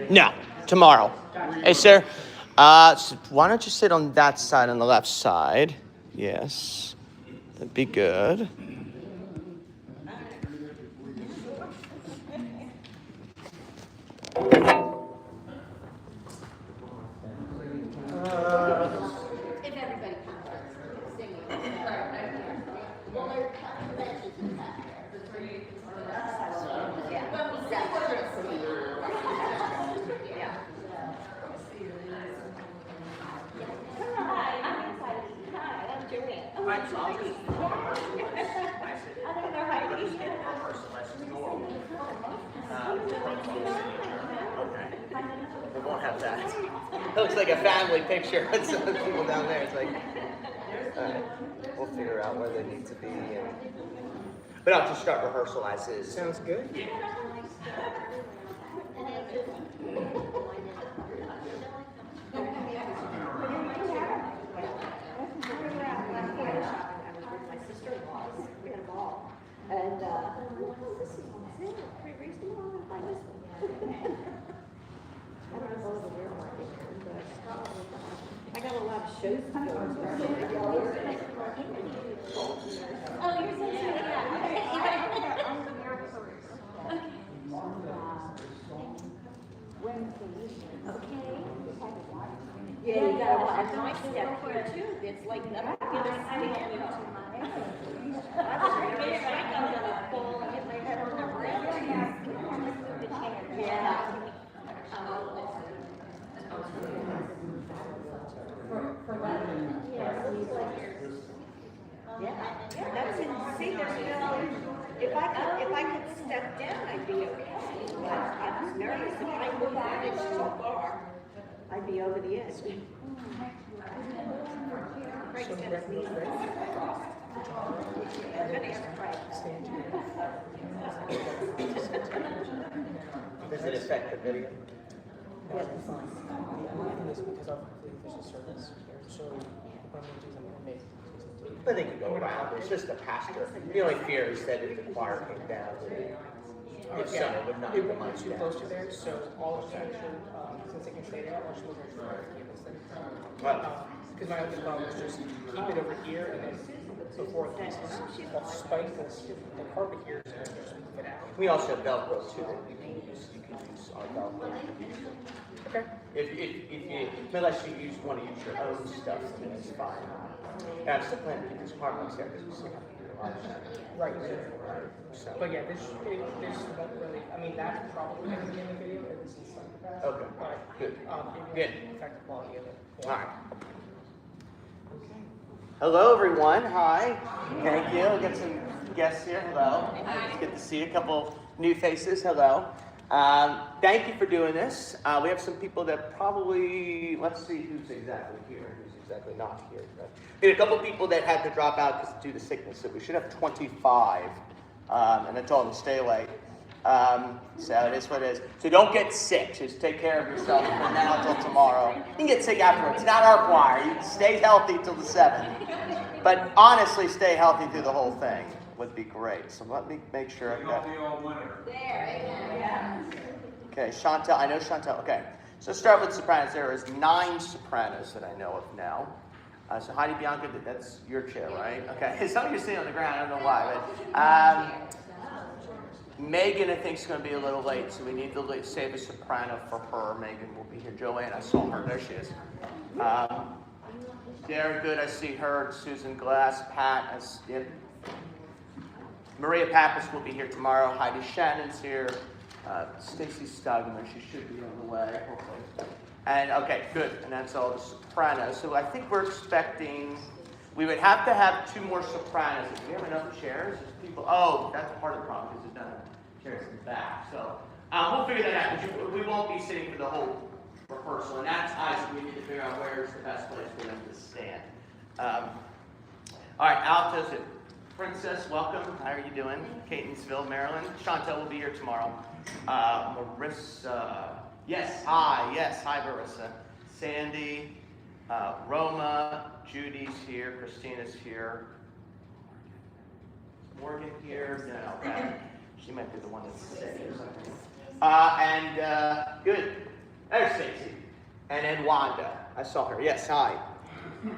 No, tomorrow. Hey, sir. So why don't you sit on that side, on the left side? Yes, that'd be good. We won't have that. It looks like a family picture with some people down there. It's like, we'll figure out where they need to be. But I'll just start rehearsal as is. Sounds good. I got a lot of shows to go to. Oh, you're so sweet. Okay. Yeah, you gotta watch my step here too. It's like nothing. I gotta fall and hit my head on the rail. Yeah. Yeah, that's it. See, there's no. If I could step down, I'd be okay. I was nervous. If I moved that inch too far, I'd be over the edge. Frank's gonna sneeze. I'm gonna ask Frank. Does it affect the video? Yes, it's fine. This because of the official service. So what I'm going to do is I'm going to make. I think you go around. It's just a pastor. The only fear is that if the choir came down, if someone would not It come won't be too down. close to there, so all of them should, since they can stay there, I'll just move it to the cables then. Because my other thought was just keep it over here and then before it pieces, I'll spike the carpet here and then just move it out. We also have Velcro too that you can use our Velcro. Okay. If you, unless you want to use your own stuff, then it's fine. And I'm still planning to keep this carpet there because we still have to do a lot of stuff. Right. So. But yeah, this won't really, I mean, that's probably going to be in the video, at least in some capacity. Okay. But, Good. It Good. won't affect the quality of it. All right. Hello, everyone. Hi. Thank you. We'll get some guests here. Hello. It's good to see a couple new faces. Hello. Thank you for doing this. We have some people that probably, let's see who's exactly here, who's exactly not here. We had a couple people that had to drop out because due to sickness, so we should have 25. And I told them to stay away. So it is what it is. So don't get sick. Just take care of yourself from now until tomorrow. You can get sick afterwards. It's not our choir. You stay healthy till the 7th. But honestly, stay healthy through the whole thing would be great. So let me make sure I've got. Okay, Chantel. I know Chantel. Okay. So start with sopranos. There is 9 sopranos that I know of now. So Heidi Bianca, that's your chair, right? Okay. Some of you are sitting on the ground. I don't know why, but. Megan, I think, is going to be a little late, so we need to save a soprano for her. Megan will be here. Joanne, I saw her. There she is. Dara Good, I see her. Susan Glass, Pat, yep. Maria Pappas will be here tomorrow. Heidi Shannon's here. Stacy Stugman, she should be on the way, hopefully. And, okay, good. And that's all the sopranos. So I think we're expecting... We would have to have 2 more sopranos. Do we have enough chairs? People, that's part of the problem because there's not enough chairs in the back. So we'll figure that out. We won't be sitting for the whole rehearsal, and that's us. We need to figure out where's the best place for them to stand. All right, altos and Princess, welcome. How are you doing? Catonsville, Maryland. Chantel will be here tomorrow. Marissa, yes, hi, Marissa. Sandy. Roma, Judy's here, Christina's here. Morgan here? No, okay. She might be the one that's sick or something. Good. There's Stacy. And then Wanda. I saw her. Yes, hi.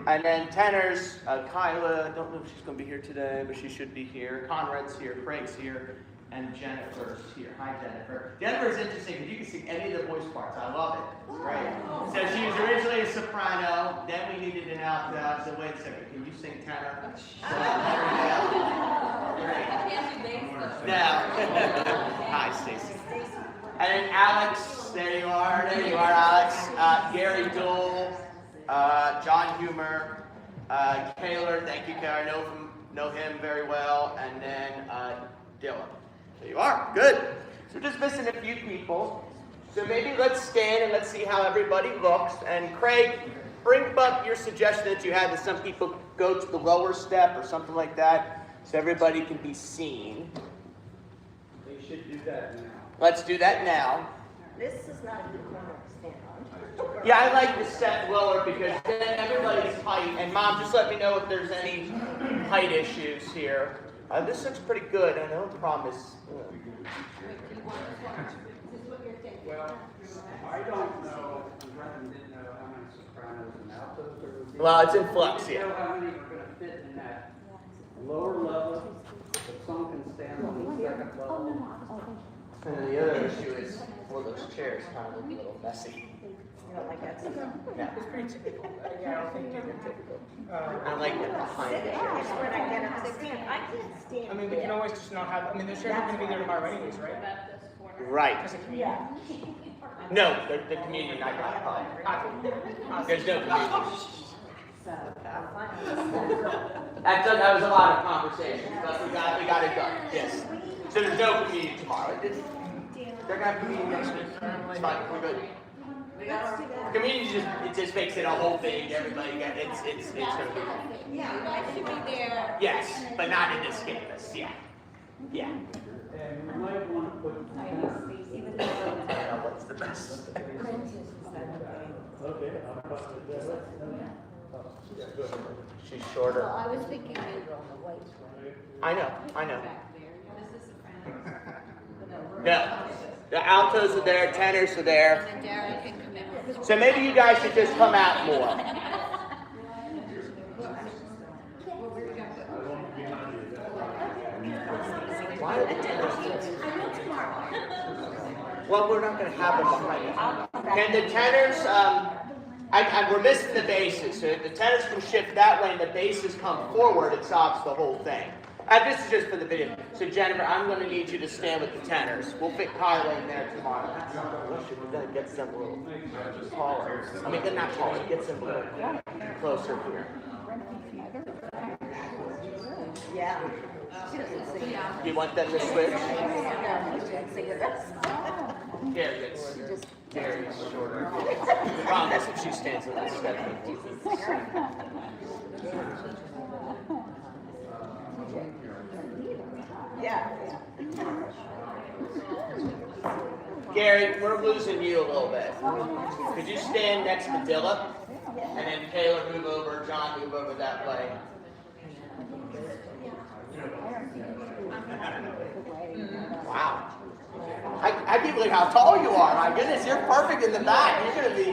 And then tenors, Kyla, don't know if she's going to be here today, but she should be here. Conrad's here, Craig's here, and Jennifer's here. Hi, Jennifer. Jennifer's interesting because you can sing any of the voice parts. I love it. It's great. So she was originally a soprano, then we needed an alto. So wait a second, can you sing tenor? So, there we go. Great. No. Hi, Stacy. And then Alex, there you are, Alex. Gary Dole, John Humer, Kaylor, thank you, Kaylor, know him very well, and then Dylan. There you are, good. So just missing a few people. So maybe let's stand and let's see how everybody looks. And Craig, bring up your suggestion that you had that some people go to the lower step or something like that, so everybody can be seen. They should do that now. Let's do that now. This is not a good corner to stand on. Yeah, I like to step lower because then everybody's height. And Mom, just let me know if there's any height issues here. This looks pretty good. I don't promise. Well, I don't know, Brendan didn't know how many sopranos and altos there would be. Well, it's in flux, We don't yeah. know how many are going to fit in that lower level, but some can stand on the second level. And the other issue is, well, those chairs kind of look a little messy. You don't like that? Yeah. It's pretty typical. Yeah, I don't think they're typical. I like the behind Sit the there chairs. is when I get up to stand. I can't stand. I mean, we can always just not have, I mean, the chairs are going to be there tomorrow anyways, right? Right. As a community. No, the community night. There's no community. That was a lot of conversation, but we got it done. Yes. So there's no community tomorrow. They're gonna have community next week. It's fine. We're good. Community just makes it a whole thing. Everybody it's gonna be. Yeah, I should be there. Yes, but not in this campus. Yeah. Yeah. And we might want to put. I don't know what's the best. Okay, I'll put it there. She's shorter. Well, I was thinking maybe on the white. I know. No. The altos are there, tenors are there. And then Darren can come in with. So maybe you guys should just come out more. Why are the tenors? Well, we're not going to have them behind us. Can the tenors, we're missing the basses. So if the tenors can shift that way and the basses come forward, it solves the whole thing. This is just for the video. So Jennifer, I'm going to need you to stand with the tenors. We'll fit Kyla in there tomorrow. We're going to get them a little taller. I mean, they're not taller. Get them a little closer here. Yeah. She doesn't sing. You want them to switch? No, she doesn't sing with us. Gary's shorter. The problem is if she stands in that step. Yeah. Gary, we're losing you a little bit. Could you stand next to Dilla? And then Taylor move over, John move over that way. Wow. I can't believe how tall you are. My goodness, you're perfect in the back. You're going to be...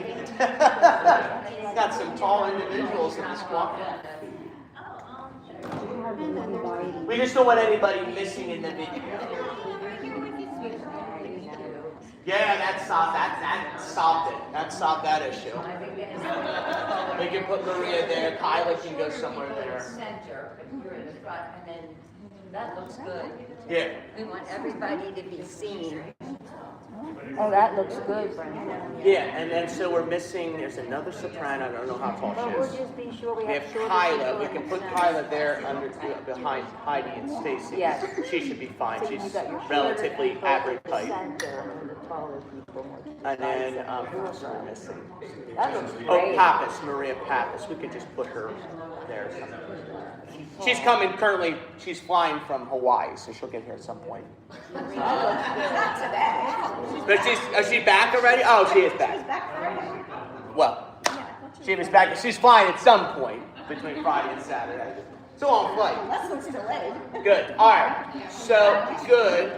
got some tall individuals in this squad. We just don't want anybody missing in the video. Yeah, that solved it. That solved that issue. We can put Maria there. Kyla can go somewhere there. Center, and you're in the front, and then that looks good. Yeah. We want everybody to be seen. Oh, that looks good, Brenda. Yeah, and then so we're missing, there's another soprano, I don't know how tall But she we'll is. just be sure we We have have shoulders Kyla, and we can put shoulders. Kyla there behind Heidi and Stacy. Yes. She should be fine, So you she's got your shoulders relatively and both average at the height. center, and the taller people. And then, who else are we missing? That looks Oh, great. Pappas, Maria Pappas, we could just put her there or something. She's coming currently, she's flying from Hawaii, so she'll get here at some point. Not today. But is she back already? Oh, she is back. Back Friday. Well, She was back. She's flying at some point between Friday and Saturday. It's a long flight. Unless it's delayed. Good. All right. So good.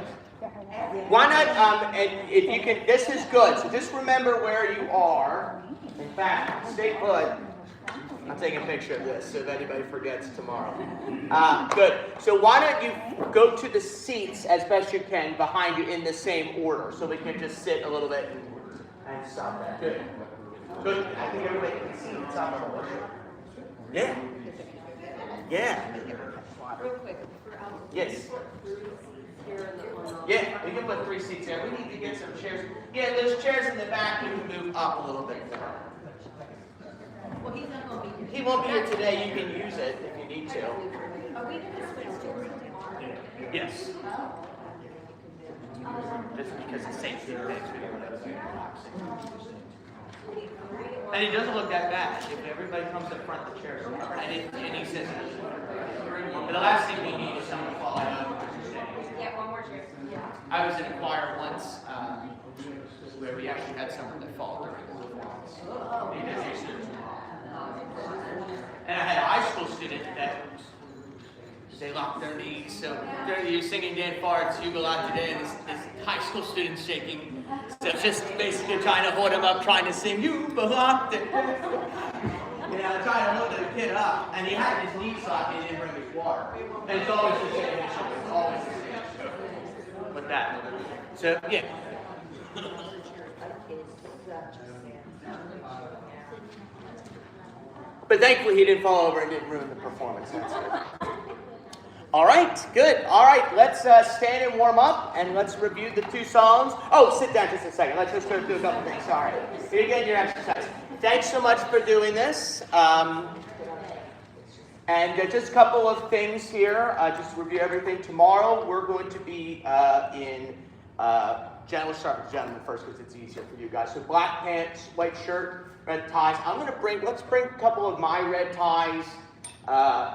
Why not? And if you can, this is good. So just remember where you are. In fact, stay put. I'm taking a picture of this so if anybody forgets tomorrow. Good. So why don't you go to the seats as best you can behind you in the same order, so we can just sit a little bit and stop that. Good. Good. I think everybody can see it's up a little. Yeah. Yeah. Real quick. Yes. Yeah, we can put 3 seats there. We need to get some chairs. Yeah, those chairs in the back you can move up a little bit more. Well, he's not going to be here. He won't be here today. You can use it if you need to. Are we going to switch to Yes. Just because of safety things, we don't want everybody relaxing. And it doesn't look that bad. If everybody comes up front, the chairs are covered. And he says, but the last thing we need is someone falling over. Yeah, one more chair. I was in a choir once where we actually had someone that fall during the performance. And I had a high school student that they locked their knees. So you're singing Dan Fart's You Go Out Today, and this high school student's shaking. So just basically trying to hold him up, trying to sing You Belong Today. Trying to hold the kid up. And he had his knees locked and he didn't bring his water. And it's always the same issue. It's always the same issue with that. So, yeah. But thankfully he didn't fall over and didn't ruin the performance. That's good. All right, good. All right, let's stand and warm up, and let's review the 2 songs. Oh, sit down just a second. Let's just go through a couple things. Sorry. Here you get your exercise. Thanks so much for doing this. And just a couple of things here. Just to review everything. Tomorrow we're going to be in we'll start with gentlemen first because it's easier for you guys. So black pants, white shirt, red ties. Let's bring a couple of my red ties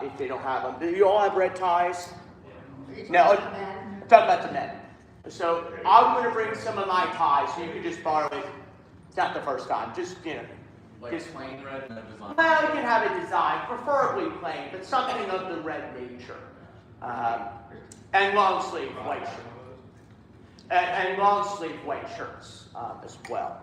if they don't have them. Do you all have red ties? No, talk about the men. So I'm going to bring some of my ties so you can just borrow it. It's not the first time. Just, Like plain red, no design. Well, you can have a design, preferably plain, but something of the red nature. And long sleeve white shirt. And long sleeve white shirts as well.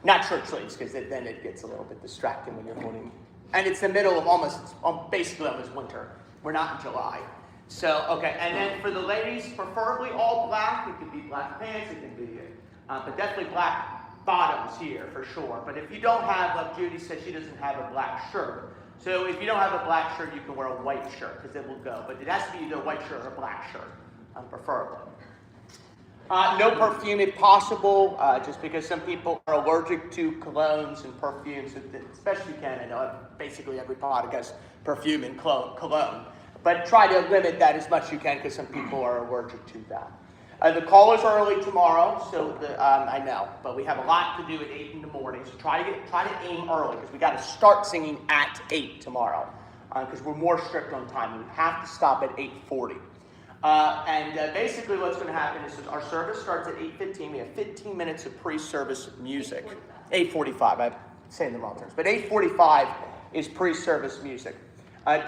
Not shirt sleeves, because then it gets a little bit distracting when you're holding. And it's the middle of basically almost winter. We're not in July. So, okay, and then for the ladies, preferably all black. It could be black pants, it could be, but definitely black bottoms here for sure. But if you don't have, like Judy said, she doesn't have a black shirt. So if you don't have a black shirt, you can wear a white shirt because it will go. But it has to be either a white shirt or a black shirt, preferably. No perfume if possible, just because some people are allergic to colognes and perfumes, especially Canada. Basically every product has perfume and cologne. But try to limit that as much as you can because some people are allergic to that. The call is early tomorrow, so I know, but we have a lot to do at 8 in the morning. So try to aim early because we got to start singing at 8 tomorrow because we're more strict on time. We have to stop at 8:40. Basically what's going to happen is our service starts at 8:15. We have 15 minutes of pre-service music. 8:45, I'm saying the wrong terms, but 8:45 is pre-service music.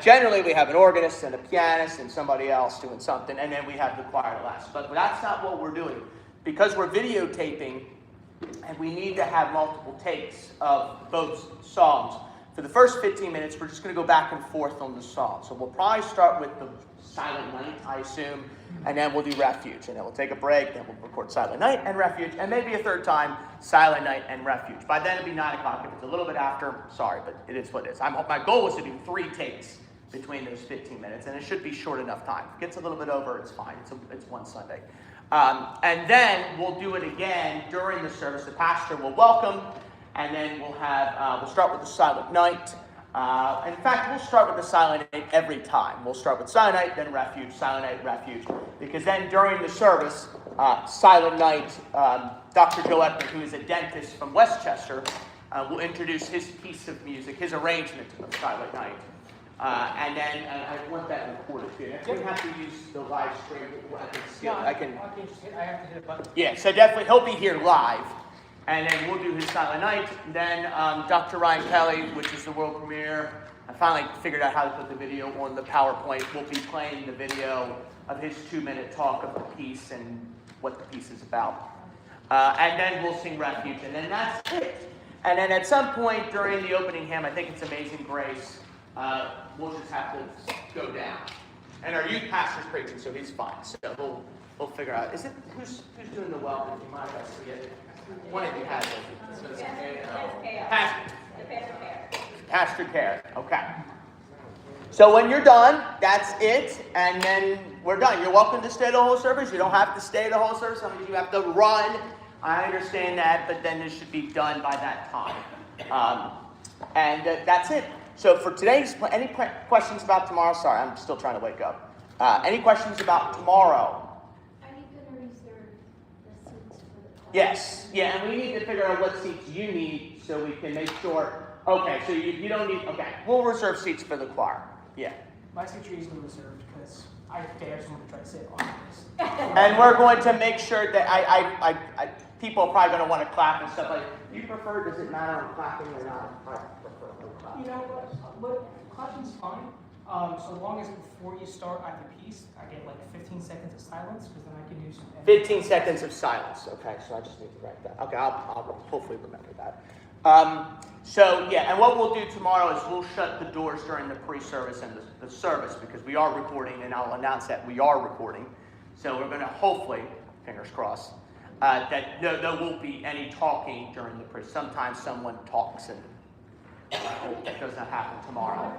Generally, we have an organist and a pianist and somebody else doing something, and then we have the choir last. But that's not what we're doing. Because we're videotaping, and we need to have multiple takes of both songs. For the first 15 minutes, we're just going to go back and forth on the song. So we'll probably start with the Silent Night, I assume, and then we'll do Refuge. And then we'll take a break, then we'll record Silent Night and Refuge, and maybe a third time, Silent Night and Refuge. By then, it'll be 9 o'clock. If it's a little bit after, sorry, but it is what it is. My goal was to do 3 takes between those 15 minutes, and it should be short enough time. If it gets a little bit over, it's fine. It's one Sunday. And then we'll do it again during the service. The pastor will welcome, and then we'll start with the Silent Night. In fact, we'll start with the Silent Night every time. We'll start with Silent Night, then Refuge, Silent Night, Refuge. Because then during the service, Silent Night, Dr. Joe Ekman, who is a dentist from Westchester, will introduce his piece of music, his arrangement of Silent Night. And then I want that recorded too. If we have to use the live stream, I can. I have to hit a button. Yeah, so definitely he'll be here live. and then we'll do his Silent Night. Then Dr. Ryan Kelly, which is the world premiere. I finally figured out how to put the video on the PowerPoint. We'll be playing the video of his 2-minute talk of the piece and what the piece is about. And then we'll sing Refuge, and then that's it. And then at some point during the opening hymn, I think it's Amazing Grace, we'll just have to go down. And our youth pastor's preaching, so he's fine. So we'll figure out. Is it who's doing the welcome? Do you mind if I see it? One of you has it. Pastor Care. Okay. So when you're done, that's it, and then we're done. You're welcome to stay the whole service. You don't have to stay the whole service. Some of you have to run. I understand that, but then this should be done by that time. And that's it. So for today's, any questions about tomorrow? Sorry, I'm still trying to wake up. Any questions about tomorrow? Are you going to reserve the seats for the choir? Yes. Yeah, and we need to figure out what seats you need so we can make sure. Okay, so you don't need, okay. We'll reserve seats for the choir. Yeah. My seats are easily reserved because I just want to try to sit on this. And we're going to make sure that people are probably going to want to clap and stuff like that. Do you prefer, does it matter on clapping or not? I prefer no clapping. You know what clapping's fine. So long as before you start either piece, I get like 15 seconds of silence, because then I can do some. 15 seconds of silence. Okay, so I just need to write that. Okay, I'll hopefully remember that. So yeah, and what we'll do tomorrow is we'll shut the doors during the pre-service and the service, because we are recording, and I'll announce that we are recording. So we're going to hopefully, fingers crossed, that there won't be any talking during the pre. Sometimes someone talks, and I hope that does not happen tomorrow.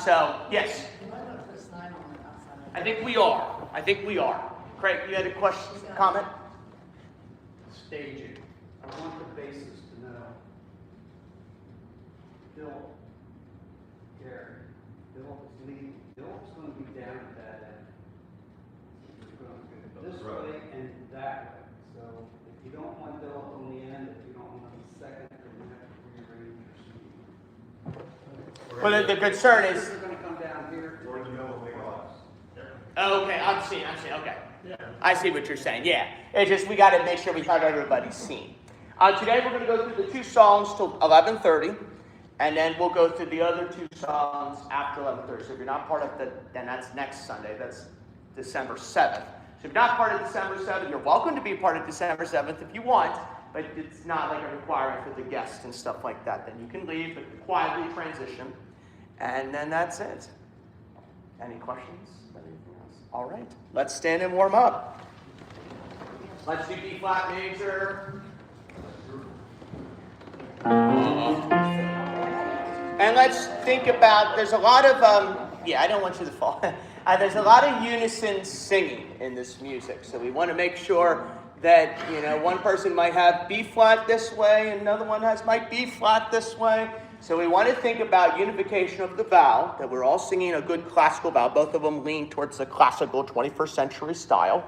So yes, I think we are. Craig, you had a question, comment? Staging. I want the bassist to know. Bill, Gary, Bill is leading. Bill's going to be down at that end. He's going to go this way and that way. So if you don't want Bill on the end, if you don't want him second, then you have to rearrange your seat. Well, the concern is. They're going to come down here. Or in the middle of the class. Okay, I'm seeing, okay. I see what you're saying, yeah. It's just, we got to make sure we have everybody seen. Today we're going to go through the 2 songs till 11:30, and then we'll go through the other 2 songs after 11:30. So if you're not part of then that's next Sunday, that's December 7th. So if you're not part of December 7th, you're welcome to be part of December 7th if you want, but it's not like a requirement for the guests and stuff like that. Then you can leave, but quietly transition, and then that's it. Any questions? Anything else? All right, let's stand and warm up. Let's do B flat major. And let's think about, there's a lot of, I don't want you to fall. There's a lot of unison singing in this music. So we want to make sure that, one person might have B flat this way, and another one might B flat this way. So we want to think about unification of the vowel, that we're all singing a good classical vowel. Both of them lean towards the classical 21st century style.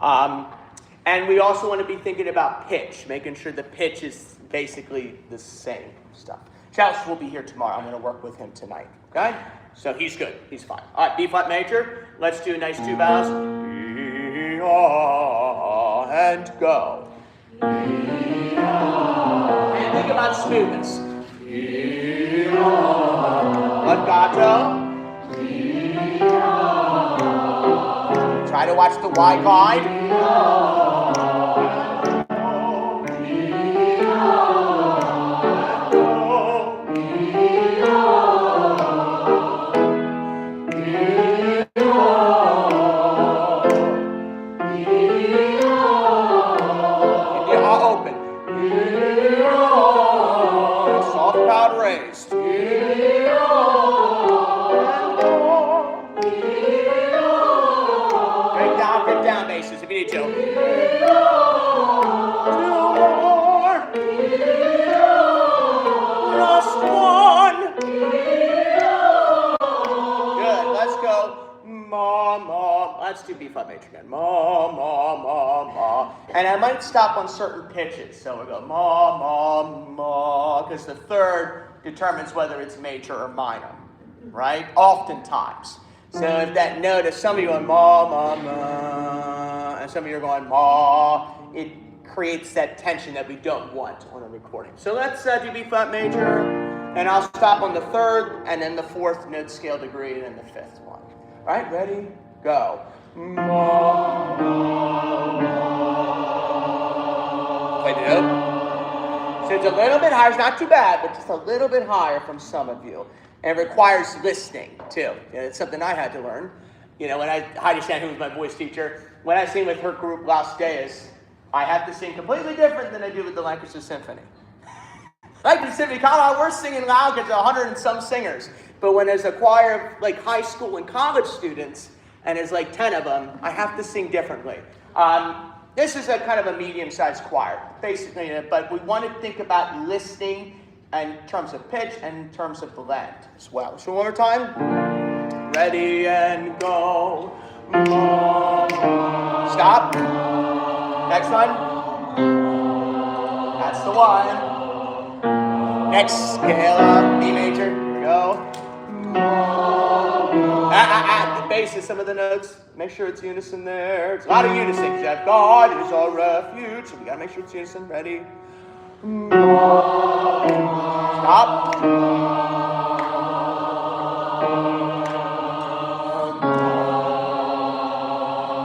And we also want to be thinking about pitch, making sure the pitch is basically the same stuff. Charles will be here tomorrow. I'm going to work with him tonight. Okay? So he's good. He's fine. All right, B flat major. Let's do nice 2 vowels. And go. And think about smoothness. Legato. Try to watch the Y glide. Let's do B flat major again. Ma, ma, ma, ma. And I might stop on certain pitches. So we go ma, ma, ma, because the third determines whether it's major or minor, right? Oftentimes. So if that note, if some of you are going ma, ma, ma, and some of you are going ma, it creates that tension that we don't want on a recording. So let's do B flat major, and I'll stop on the third, and then the fourth note scale degree, and then the fifth one. All right, ready, go. Play the note. So it's a little bit higher, it's not too bad, but just a little bit higher from some of you. And it requires listening, too. It's something I had to learn. You know, when Heidi Shan, who was my voice teacher, when I sing with her group Las Deas, I have to sing completely different than I do with the Lancaster Symphony. Lancaster Symphony, Colorado, we're singing loud because 100 and some singers. But when there's a choir of like high school and college students, and there's like 10 of them, I have to sing differently. This is a kind of a medium-sized choir, basically, but we want to think about listening in terms of pitch and in terms of blend as well. So one more time. Ready and go. Stop. Next one. That's the one. Next, scale up, B major. Here we go. The bass is some of the notes. Make sure it's unison there. It's a lot of unison because that God is our refuge. So we gotta make sure it's unison. Ready? Stop. A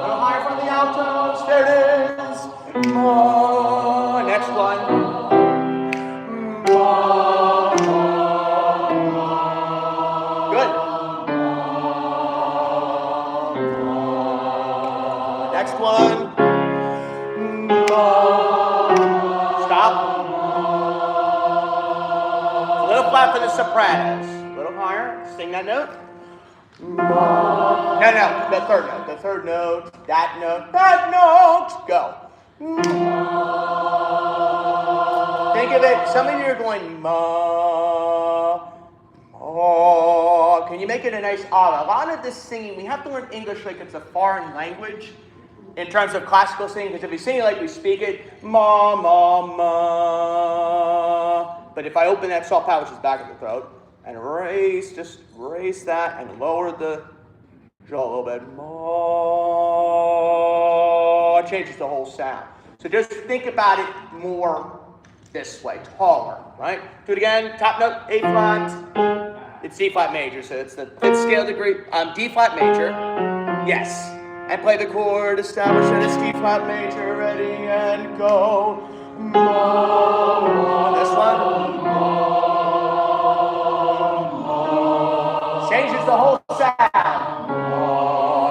little higher from the altos. There it is. Next one. Good. Next one. Stop. A little flat for the sopranos. A little higher. Sing that note. No, the third note. The third note. That note. That note. Go. Think of it. Some of you are going ma. Oh, can you make it a nice ah? A lot of this singing, we have to learn English like it's a foreign language in terms of classical singing, because if we sing it like we speak it, ma, ma, ma. But if I open that soft palate, which is back of the throat, and just raise that and lower the jaw a little bit, ma, it changes the whole sound. So just think about it more this way, taller, right? Do it again, top note, A flat. It's D flat major, so it's the fifth scale degree. D flat major, yes. And play the chord, establish that it's D flat major, ready and go. This one. Changes the whole sound.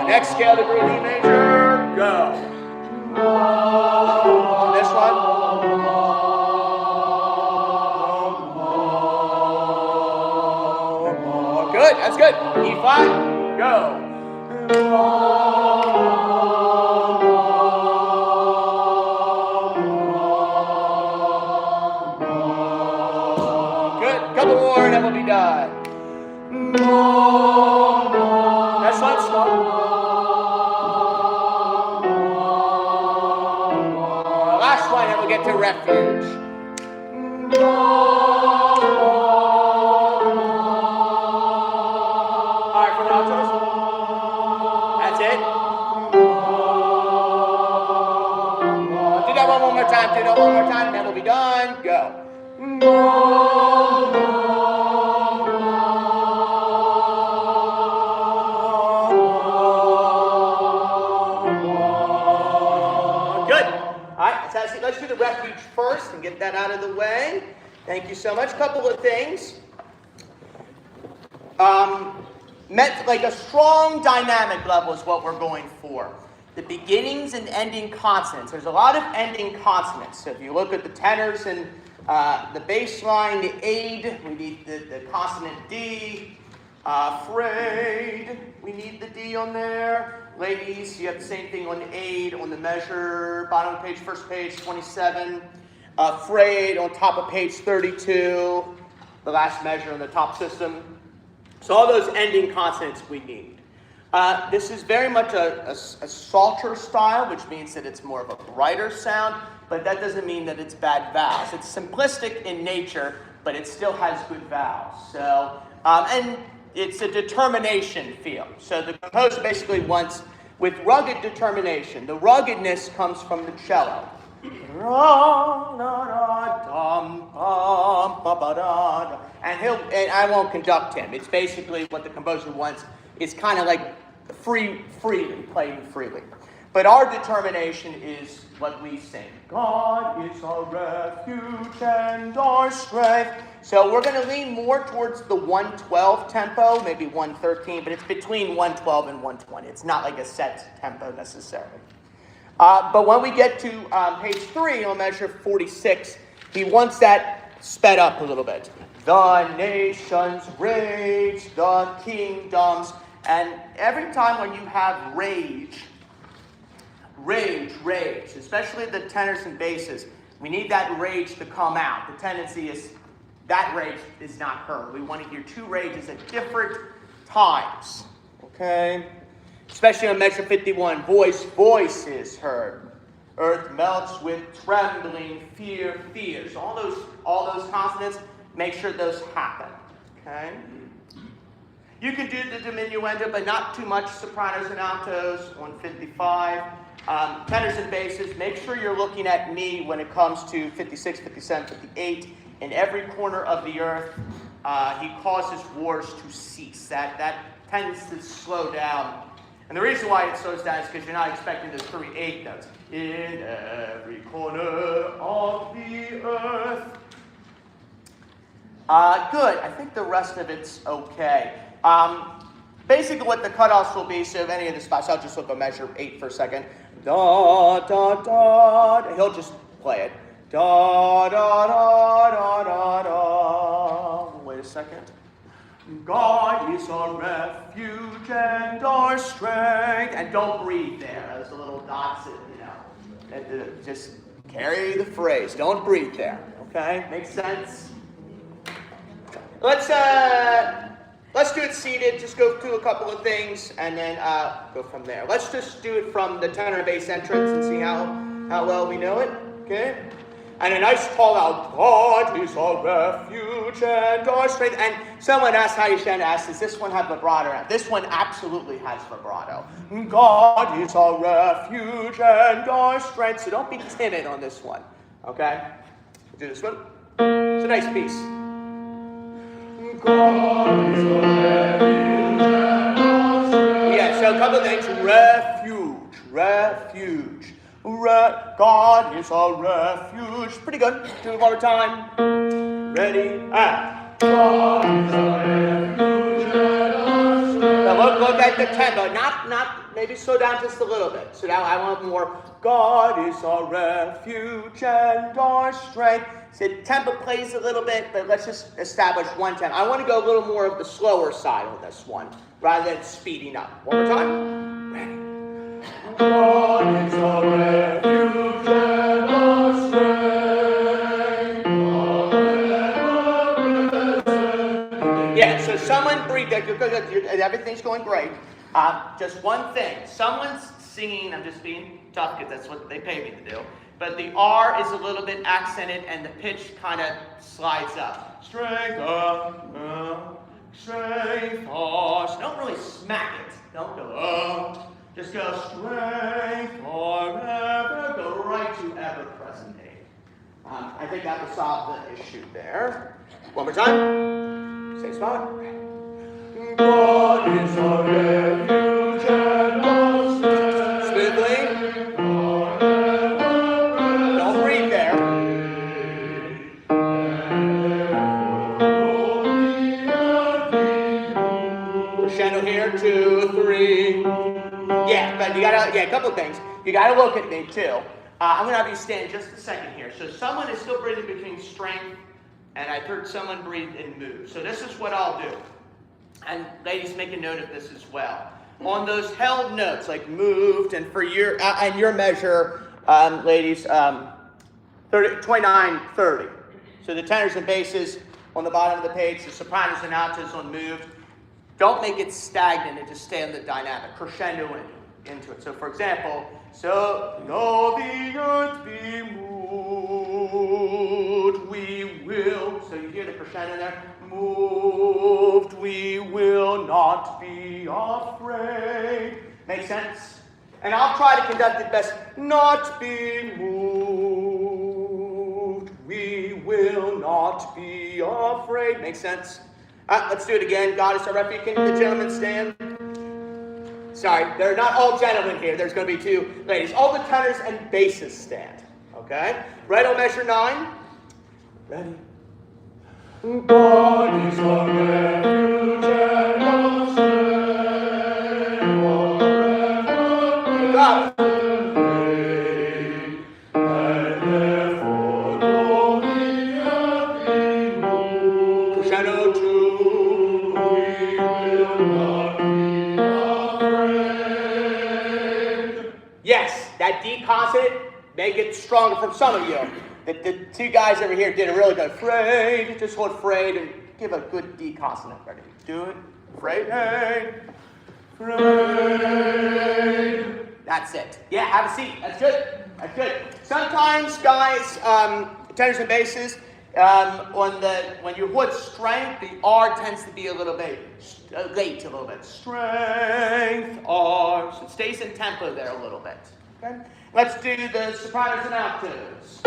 Next scale degree, D major, go. This one. Good, that's good. E flat, go. Good, couple more and then we'll be done. That's not slow. Last one and we'll get to refuge. Do that one more time, and then we'll be done. Go. Good. All right, let's do the refuge first and get that out of the way. Thank you so much. Couple of things. Meant like a strong dynamic level is what we're going for. The beginnings and ending consonants. There's a lot of ending consonants. So if you look at the tenors and the bass line, the aid, we need the consonant D. Frayed, we need the D on there. Ladies, you have the same thing on the aid, on the measure, bottom of the page, first page, 27. Frayed on top of page 32, the last measure on the top system. So all those ending consonants we need. This is very much a Psalter style, which means that it's more of a brighter sound, but that doesn't mean that it's bad vowels. It's simplistic in nature, but it still has good vowels. So, and it's a determination feel. So the composer basically wants, with rugged determination, the ruggedness comes from the cello. And I won't conduct him. It's basically what the composer wants. It's kind of like freely, playing freely. But our determination is what we sing. God is our refuge and our strength. So we're going to lean more towards the 112 tempo, maybe 113, but it's between 112 and 120. It's not like a set tempo necessarily. But when we get to page 3 on measure 46, he wants that sped up a little bit. The nations rage, the kingdoms. And every time when you have rage, especially the tenors and basses, we need that rage to come out. The tendency is that rage is not heard. We want to hear 2 rages at different times. Okay? Especially on measure 51, voice is heard. Earth melts with trembling, fears. All those consonants, make sure those happen. Okay? You can do the diminuendo, but not too much sopranos and altos on 55. Tenors and basses, make sure you're looking at me when it comes to 56, 57, 58. In every corner of the earth, he causes wars to cease. That tends to slow down. And the reason why it slows down is because you're not expecting those 3 8 notes. In every corner of the earth. Good. I think the rest of it's okay. Basically what the cutoffs will be, so if any of the spots, I'll just look at measure 8 for a second. Da, da, da. He'll just play it. Da, da, da, da, da, da. Wait a second. God is our refuge and our strength. And don't breathe there. Those little dots, just carry the phrase. Don't breathe there. Okay? Makes sense? Let's do it seated. Just go through a couple of things and then go from there. Let's just do it from the tenor and bass entrance and see how well we know it. Okay? And a nice call out, God is our refuge and our strength. And someone asked, Heidi Shen asked, does this one have vibrato? This one absolutely has vibrato. God is our refuge and our strength. So don't be timid on this one. Okay? We'll do this one. It's a nice piece. God is our refuge and our strength. Yeah, so a couple of things. Refuge. God is our refuge. Pretty good. Do it one more time. Ready? And God is our refuge and our strength. Now look at the tempo. Not maybe slow down just a little bit. So now I want more. God is our refuge and our strength. So tempo plays a little bit, but let's just establish one tempo. I want to go a little more of the slower side on this one, rather than speeding up. One more time. Ready? God is our refuge and our strength. Yeah, so someone breathe there, because everything's going great. Just one thing. Someone's singing, I'm just being tough because that's what they pay me to do. But the R is a little bit accented and the pitch kind of slides up. Strength strength don't really smack it. Don't go Just go strength forever. Go right to ever present day. I think that will solve the issue there. One more time. Same spot. God is our refuge and our strength. Smoothly. Don't breathe there. Crescendo here, 2, 3. Yeah, but you gotta, a couple of things. You gotta look at me too. I'm gonna have you stand just a second here. So someone is still breathing between strength, and I've heard someone breathe and move. So this is what I'll do. And ladies, make a note of this as well. On those held notes, like moved, and for your and your measure, ladies, 29, 30. So the tenors and basses on the bottom of the page, the sopranos and altos on moved. Don't make it stagnant and just stay on the dynamic. Crescendo into it. So for example, so though the earth be moved, we will. So you hear the crescendo there. Moved, we will not be afraid. Make sense? And I'll try to conduct it best. Not be moved. we will not be afraid. Makes sense? Let's do it again. God is our refuge. Can the gentlemen stand? Sorry, they're not all gentlemen here. There's going to be two ladies. All the tenors and basses stand. Okay? Right on measure 9. Ready? God is our refuge and our strength forever. God. And therefore, though we have been moved, crescendo too, we will not be afraid. Yes, that D consonant, make it stronger from some of you. The two guys over here did a really good afraid. Just hold afraid and give a good D consonant. Ready? Do it. Afraid. Afraid. That's it. Yeah, have a seat. That's good. That's good. Sometimes, guys, tenors and basses, when you put strength, the R tends to be a little bit late, a little bit. Strength, R. So it stays in tempo there a little bit. Okay. Let's do the sopranos and altos,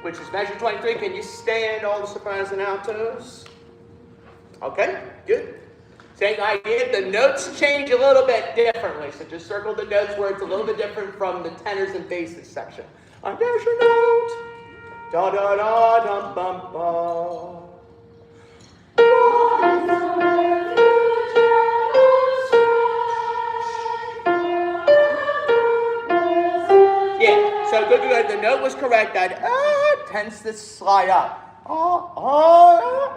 which is measure 23. Can you stand all the sopranos and altos? Okay, good. Same idea. The notes change a little bit differently, so just circle the notes where it's a little bit different from the tenors and basses section. There's your note. Da da da dum bum bum. Yeah, so good. The note was correct. That tends to slide up.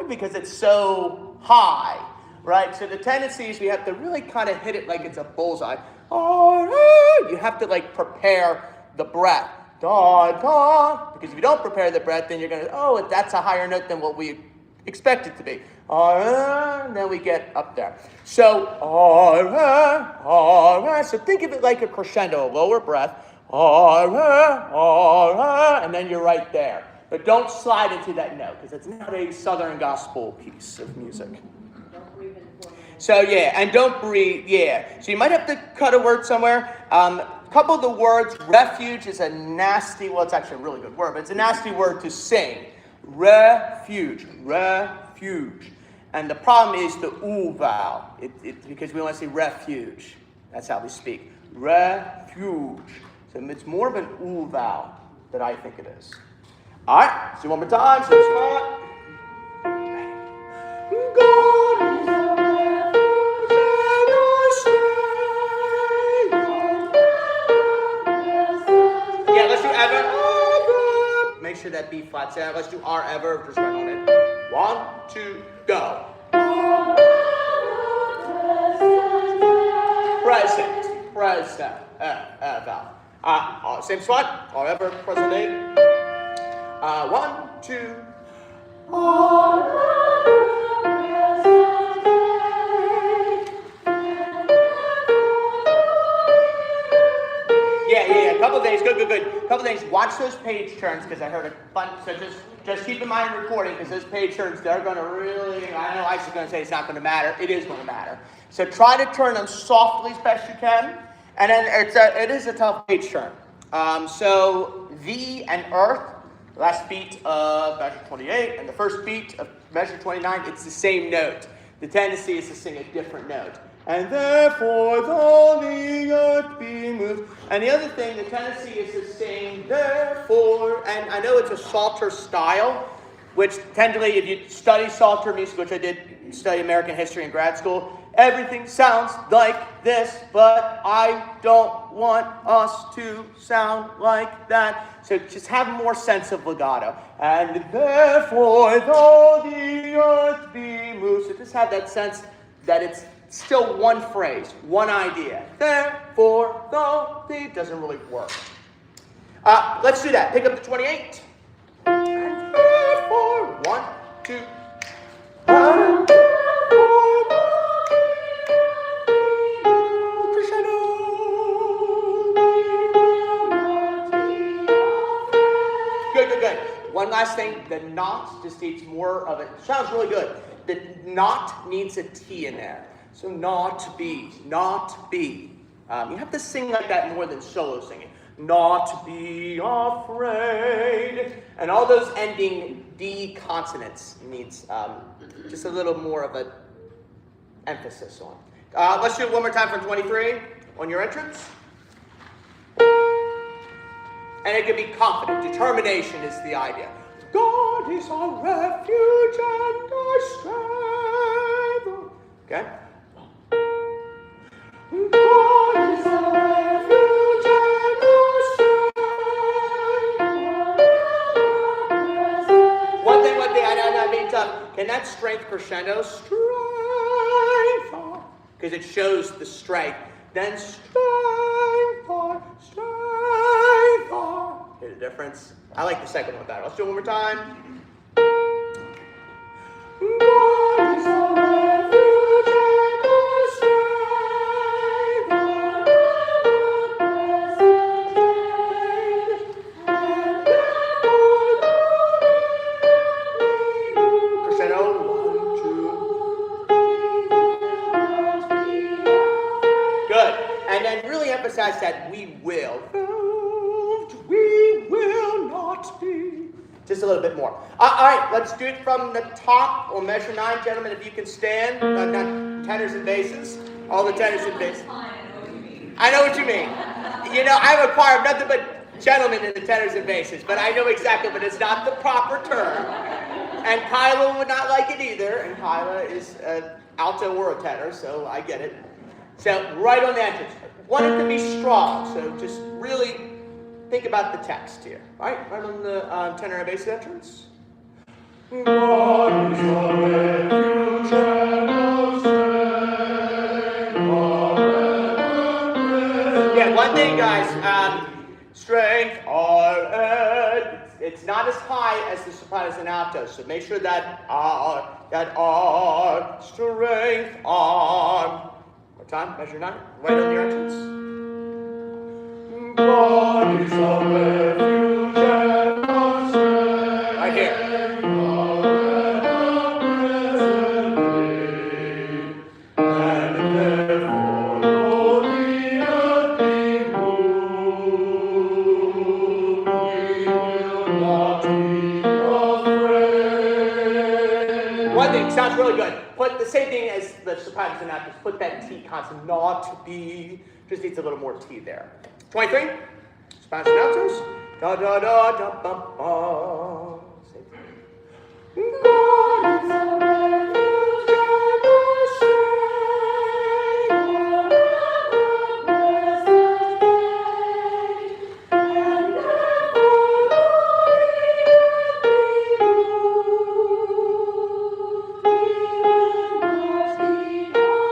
Because it's so high, right? So the tendency is we have to really kind of hit it like it's a bullseye. You have to like prepare the breath. Da, da. Because if you don't prepare the breath, then you're going to, that's a higher note than what we expect it to be. And then we get up there. So, so think of it like a crescendo, a lower breath. And then you're right there. But don't slide into that note, because it's not a Southern gospel piece of music. So, yeah, and don't breathe, yeah. So you might have to cut a word somewhere. A couple of the words, refuge is a nasty, well, it's actually a really good word, but it's a nasty word to sing. Refuge, refuge. And the problem is the oo vowel, because we want to say refuge. That's how we speak. Refuge. So it's more of an oo vowel than I think it is. All right, let's do one more time. So spot. God is our refuge and our strength. Yeah, let's do ever. Make sure that B flat's out. Let's do our ever. Just right on it. 1, 2, go. Present. Present. Vowel. Same spot. Our ever. Present day. 1, 2. Yeah. A couple things. Good. A couple things. Watch those page turns, because I heard a bunch. So just keep in mind recording, because those page turns, they're going to really, I know Isaac's going to say it's not going to matter. It is going to matter. So try to turn them softly as best you can. And then it is a tough page turn. So the and earth, the last beat of measure 28 and the first beat of measure 29, it's the same note. The tendency is to sing a different note. And therefore, though the earth be moved. And the other thing, the tendency is to sing therefore. And I know it's a Psalter style, which tenderly, if you study Psalter music, which I did study American history in grad school, everything sounds like this, but I don't want us to sound like that. So just have more sense of legato. And therefore, though the earth be moved. So just have that sense that it's still one phrase, one idea. Therefore, though the doesn't really work. Let's do that. Pick up the 28. And therefore, 1, 2. Good. One last thing, the not just needs more of it. Sounds really good. The not needs a T in there. So not be. You have to sing like that more than solo singing. not be afraid. And all those ending D consonants needs just a little more of an emphasis on. Let's do it one more time from 23 on your entrance. And it can be confident. Determination is the idea. God is our refuge and our strength. Okay? God is our refuge and our strength. One thing, I know, being tough. Can that strength crescendo? Strength. Because it shows the strength. Then strength. Hear the difference? I like the second one better. Let's do it one more time. God is our refuge and our strength, crescendo, 1, 2. Good. And then really emphasize that we will not be. Just a little bit more. All right, let's do it from the top on measure 9. Gentlemen, if you can stand. Not tenors and basses. All the tenors and basses. I know what you mean. You know, I require nothing but gentlemen in the tenors and basses, but I know exactly, but it's not the proper term. And Kyla would not like it either, and Kyla is an alto or a tenor, so I get it. So, right on the entrance. Want it to be strong, so just really think about the text here. All right, right on the tenor and bass entrance. God is our refuge and our strength forever. Yeah, one thing, guys. Strength, it's not as high as the sopranos and altos, so make sure that strength, What time? Measure 9. Right on your entrance. God is our refuge and our strength. Right here. And therefore, though the earth be moved, we will not be afraid. One thing, sounds really good. Put the same thing as the sopranos and altos. Put that T consonant, not be. Just needs a little more T there. 23. Spanish announcers. Da da da da ba ba. Same thing. God is our refuge and our strength.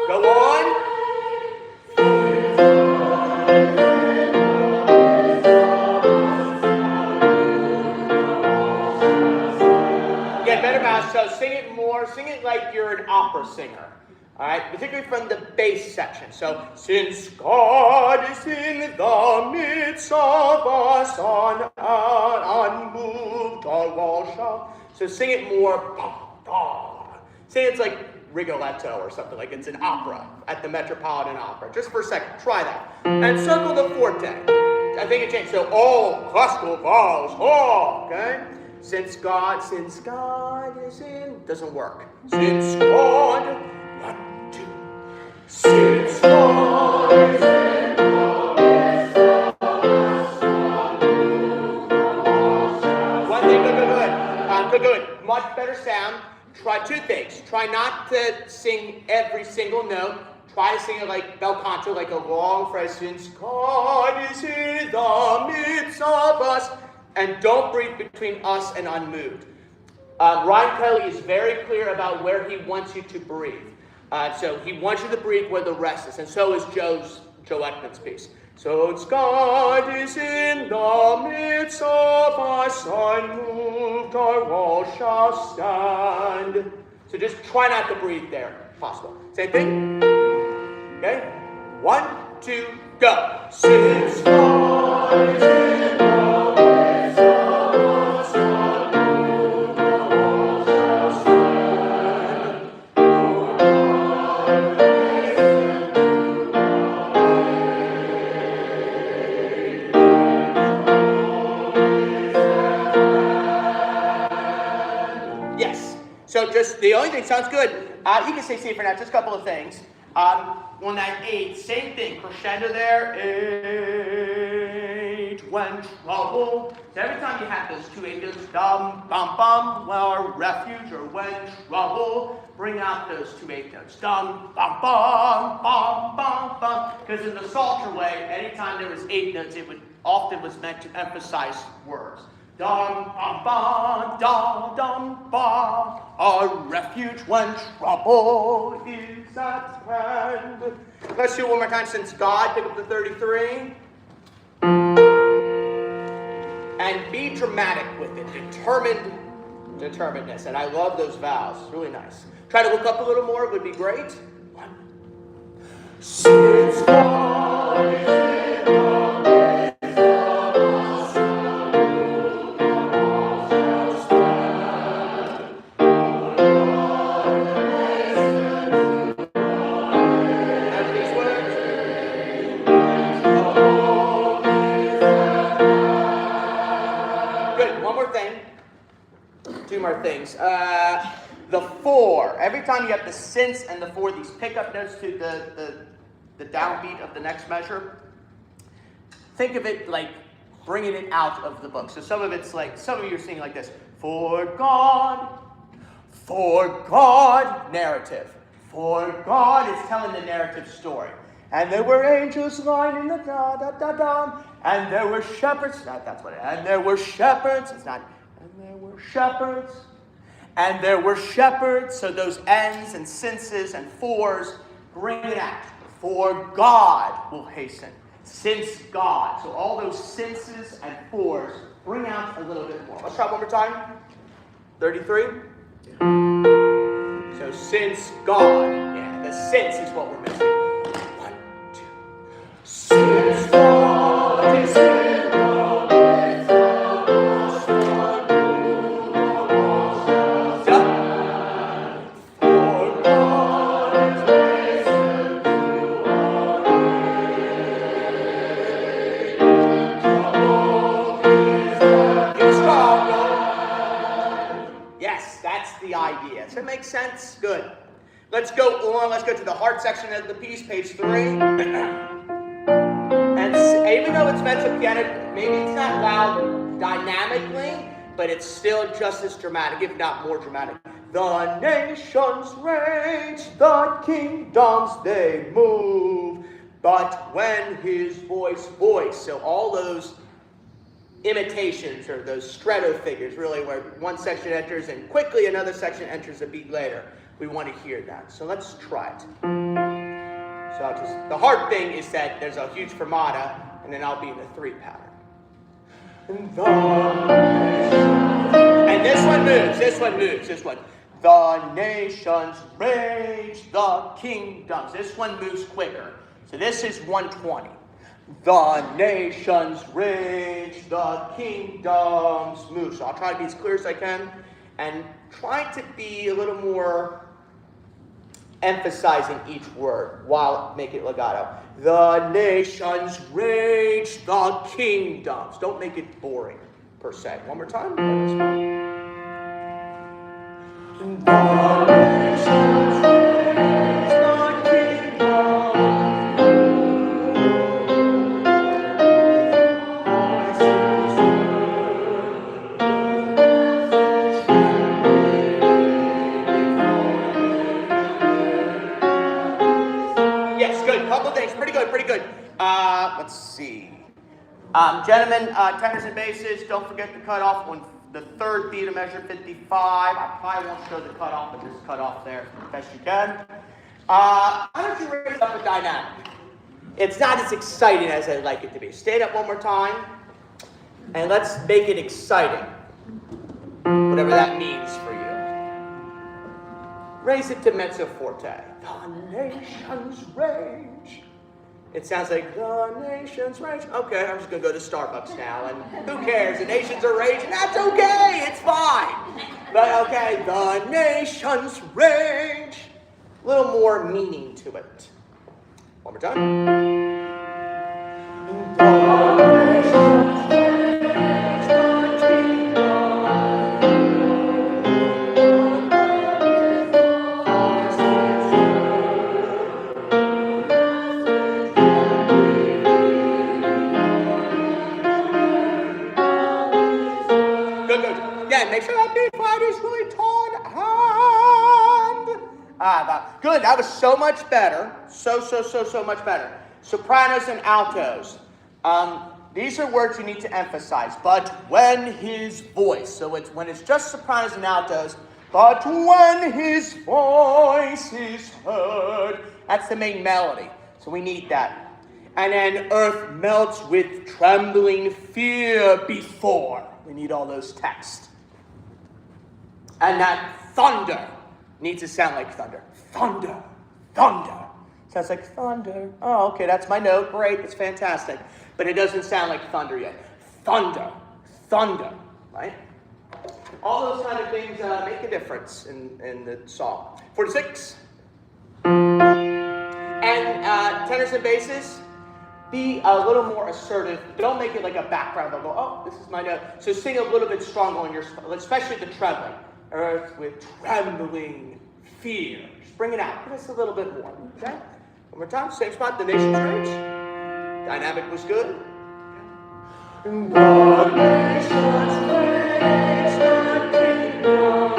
Go on. So sing it more, sing it like you're an opera singer, all right? Particularly from the bass section. So, since God is in the midst of us, unmoved our wall shall. So sing it more, say it's like Rigoletto or something, like it's an opera at the Metropolitan Opera. Just for a second, try that. And circle the forte. I think it changed. So, classical vowels, okay? Since God is in, doesn't work. Since God, 1, 2. Since God is in, one thing, good. Much better sound. Try 2 things. Try not to sing every single note. Try to sing it like bel canto, like a long phrase. Since God is in the midst of us. And don't breathe between us and unmoved. Ryan Kelly is very clear about where he wants you to breathe. So he wants you to breathe where the rest is. And so is Joe Ekman's piece. So it's God is in the midst of us, unmoved our wall shall stand. So just try not to breathe there, if possible. Same thing. Okay? 1, 2, go. Since God is in the midst of us, unmoved our wall shall stand. The only thing, sounds good. You can say C for now, just a couple of things. On that 8, same thing, crescendo there. 8, when trouble. So every time you have those 2 8 notes, dum, bum, bum, or refuge, or when trouble, bring out those 2 8 notes. Dum, bum, bum, bum, bum, bum. Because in the Psalter way, anytime there was 8 notes, it often was meant to emphasize words. Dum, bum, bum, dum, dum, bum. A refuge when trouble is at hand. Let's do it one more time. Since God, pick up the 33. And be dramatic with it. Determinedness. And I love those vowels. Really nice. Try to look up a little more. It would be great. 1. Since God is in the midst of us, two more things. The 4. Every time you have the since and the 4, these pickup notes to the downbeat of the next measure, think of it like bringing it out of the book. So some of it's like, some of you are singing like this. For God, narrative. For God is telling the narrative story. And there were angels lining the da-da-da-dum. And there were shepherds. That's what it is. And there were shepherds. It's not. And there were shepherds. And there were shepherds. So those ends and sinces and 4s bring it out. For God will hasten. Since God. So all those sinces and 4s bring out a little bit more. Let's try one more time. 33. So since God. Yeah, the since is what we're missing. 1, 2. Since God is in the midst of us, for God is risen to Yes, that's the idea. Does that make sense? Good. Let's go on. Let's go to the heart section of the piece, page 3. And even though it's mezzo piano, maybe it's not loud dynamically, but it's still just as dramatic, if not more dramatic. The nations rage, the kingdoms they move, but when his voice. So all those imitations or those stretto figures, really, where one section enters and quickly another section enters a beat later. We want to hear that. So let's try it. So the hard thing is that there's a huge fermata, and then I'll be in the 3 pattern. And this one moves. The nations rage, the kingdoms. This one moves quicker. So this is 120. The nations rage, the kingdoms move. So I'll try to be as clear as I can and try to be a little more emphasizing each word while making it legato. The nations rage, the kingdoms. Don't make it boring, per se. One more time. The nations rage, the Pretty good. Let's see. Gentlemen, tenors and basses, don't forget to cut off on the 3rd beat of measure 55. I probably won't show the cutoff, but just cut off there as best you can. Why don't you raise up a dynamic? It's not as exciting as I'd like it to be. Stand up one more time, and let's make it exciting. Whatever that means for you. Raise it to mezzo forte. The nations rage. It sounds like the nations rage. Okay, I'm just going to go to Starbucks now, and who cares? The nations are raging. That's okay. It's fine. But okay, the nations rage. A little more meaning to it. One more time. The nations rage, the kingdom. Good. That was so much better. So much better. Sopranos and altos. These are words you need to emphasize. But when his voice. So it's when it's just sopranos and altos. But when his voice is heard. That's the main melody. So we need that. And then earth melts with trembling fear before. We need all those texts. And that thunder needs to sound like thunder. Thunder. Thunder. Sounds like thunder. Oh, okay, that's my note. Great, it's fantastic. But it doesn't sound like thunder yet. Thunder. Thunder. Right? All those kind of things make a difference in the song. 46. And tenors and basses, be a little more assertive. Don't make it like a background vocal. Oh, this is my note. So sing a little bit stronger on your, especially the trebling. Earth with trembling fear. Just bring it out. Give us a little bit more. Okay? One more time. Same spot. The nation's range. Dynamic was good. The nation's range, the kingdom.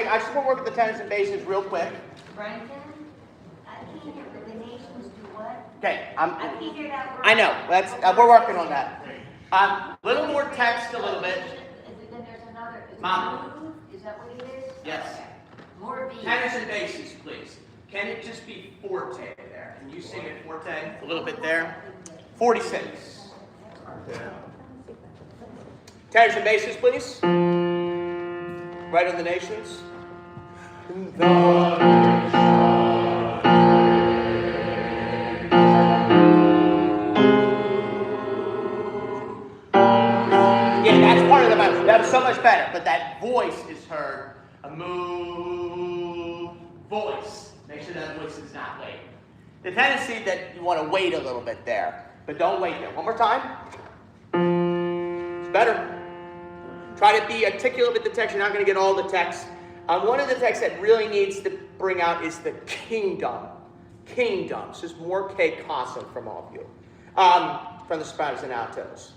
I just want to work with the tenors and basses real quick. Brenton, I can't hear the nations do what? Okay, I can't hear that word. I know. That's we're working on that. Little more text, a little bit. Then there's another. Mom. Is that what it is? Yes. Okay. More beats. Tenors and basses, please. Can it just be forte there? Can you sing it forte? A little bit there. 46. Tenors and basses, please. Right on the nations. Yeah, that's part of the melody. That was so much better, but that voice is heard. A move voice. Make sure that voice is not late. The tendency that you want to wait a little bit there, but don't wait there. One more time. It's better. Try to be articulate with the text. You're not going to get all the text. One of the texts that really needs to bring out is the kingdom. Kingdom. So there's more K consonant from all of you. From the sopranos and altos.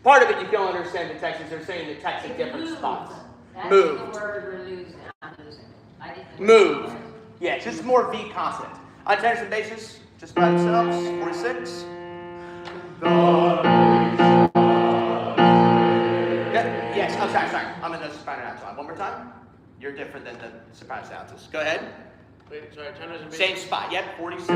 Part of it you don't understand the text is they're saying the text in different spots. That's Moved. the word we're losing. I'm losing it. I didn't Moved. Yeah, it's just more V consonant. On tenors and basses, just by themselves. 46. Yes, I'm sorry. I'm in the soprano and alto line. One more time. You're different than the soprano and altos. Go ahead. Wait, sorry, tenors and Same spot. Yep, 46.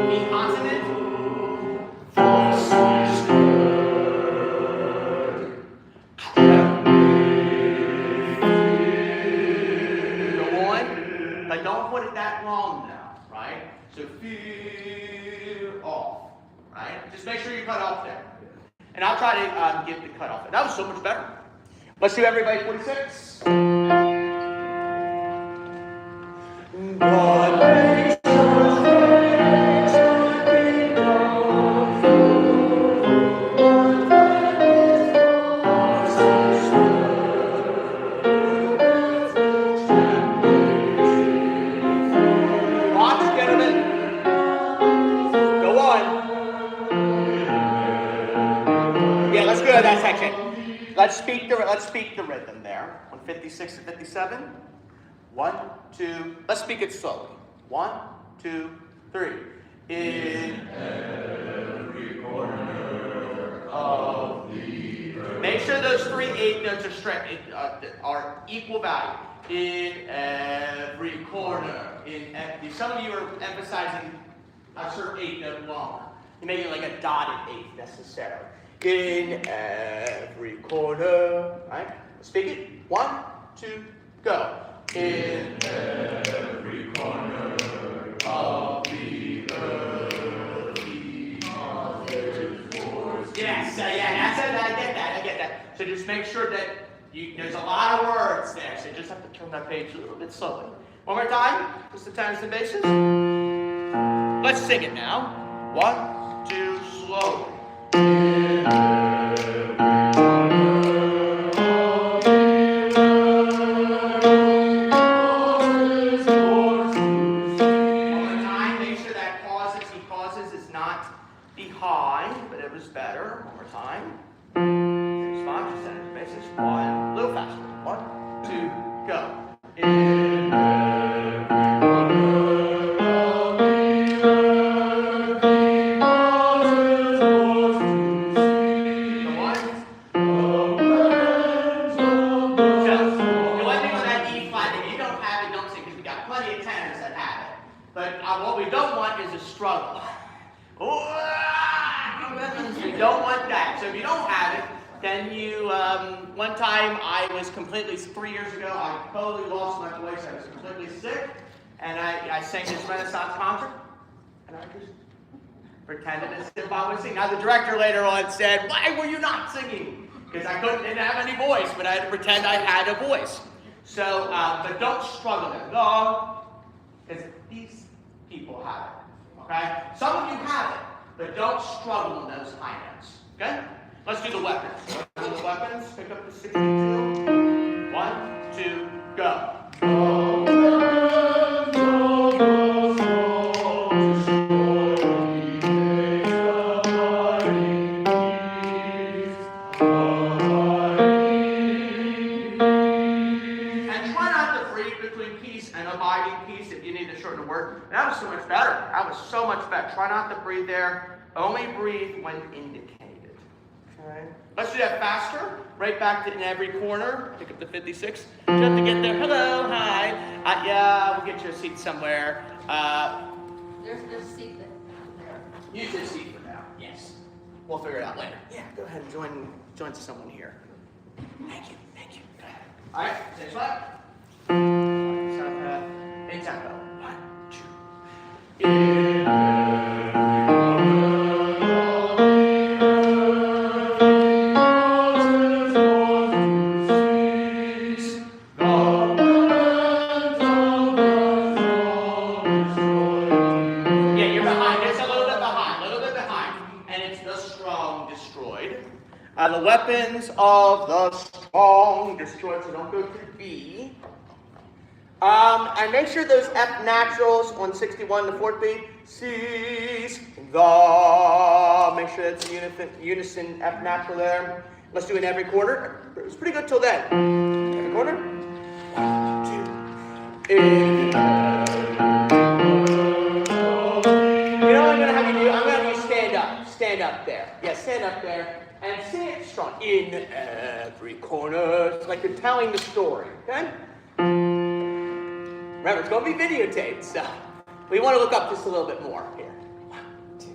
V consonant. Voice. Go on, but don't put it that long now, right? So fear off, right? Just make sure you cut off there. And I'll try to get the cut off. That was so much better. Let's do everybody 46. Watch, gentlemen. Go on. Yeah, let's go to that section. Let's speak the rhythm there. On 56 to 57. 1, 2. Let's speak it slowly. 1, 2, 3. In every corner of the earth. Make sure those 3 8 notes are straight, are equal value. In every corner. Some of you are emphasizing a certain 8 note longer. You make it like a dotted 8 necessarily. In every corner. Right? Speak it. 1, 2, go. In every corner of the earth. Yes, that's it. I get that. So just make sure that there's a lot of words there, so you just have to turn that page a little bit slowly. One more time, just the tenors and basses. Let's sing it now. 1, 2, slowly. In every One, a little faster. 1, 2, go. In But what we don't want is a struggle. We don't want that. So if you don't have it, then you, one time I was completely, 3 years ago, I totally lost my voice. I was completely sick. And I sang this Renaissance concert. And I just pretended as if I was singing. Now the director later on said, why were you not singing? Because didn't have any voice, but I had to pretend I had a voice. So, but don't struggle there. No, because these people have it. Okay? Some of you have it, but don't struggle in those high notes. Okay? Let's do the weapons. Let's do the weapons. Pick up the 62. 1, 2, go. That was so much better. That was so much better. Try not to breathe there. Only breathe when indicated. Okay. Let's do that faster. Right back to in every corner. Pick up the 56. Just to get there. Hello, hi. Yeah, we'll get you a seat somewhere. There's a seat there. Use this seat for now. Yes. We'll figure it out later. Yeah, go ahead and join someone here. Thank you. Go ahead. All right, stage left. Big tempo. 1, 2. Yeah, you're behind. Just a little bit behind. And it's the strong destroyed. The weapons of the strong destroyed. So don't go to B. And make sure those F naturals on 61, the fourth beat, C's, the. Make sure that's unison F natural there. Let's do it in every quarter. It was pretty good till then. Every quarter. 1, 2, in. You know what I'm going to have you do? I'm going to have you stand up. Stand up there. Yeah, stand up there. And sing it strong. In every corner. It's like you're telling the story. Okay? Remember, it's going to be videotaped, so we want to look up just a little bit more here. 1, 2.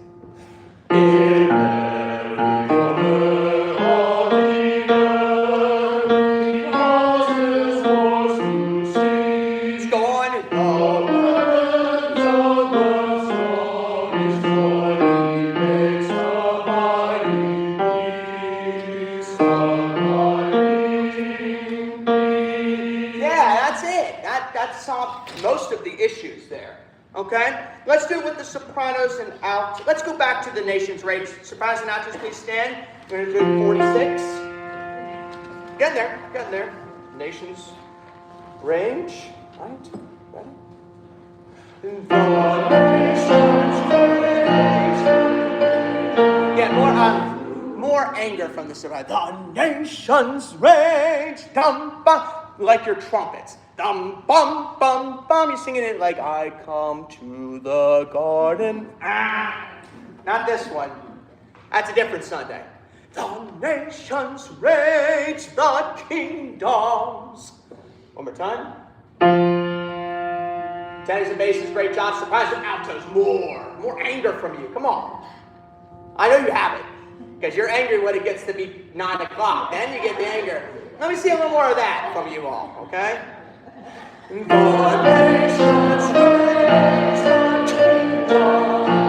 In every corner of the earth, causes wars to cease. Go on. The words of the strong destroy, he makes abiding peace. Yeah, that's it. That solves most of the issues there. Okay? Let's do it with the sopranos and altos. Let's go back to the nation's range. Sopranos and altos, please stand. We're going to do 46. Get there. Nation's range. Right? Ready? Yeah, more anger from the soprano. The nation's range. Dum, bum. Like your trumpets. Dum, bum, bum, bum. You're singing it like, I come to the garden. Not this one. That's a different Sunday. The nations rage, the kingdoms. One more time. Tenors and basses, great job. Sopranos and altos, more anger from you. Come on. I know you have it. Because you're angry when it gets to be 9 o'clock. Then you get the anger. Let me see a little more of that from you all, okay? The nations rage, the kingdoms.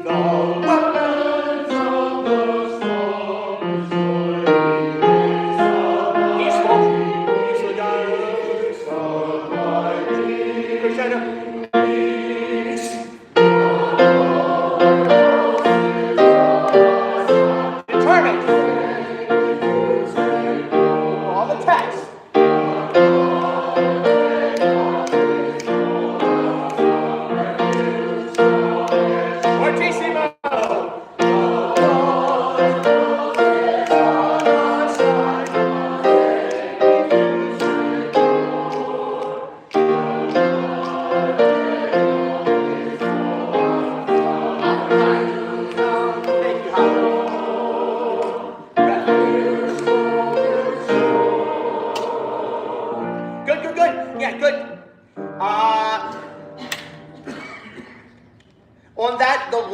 The weapons of the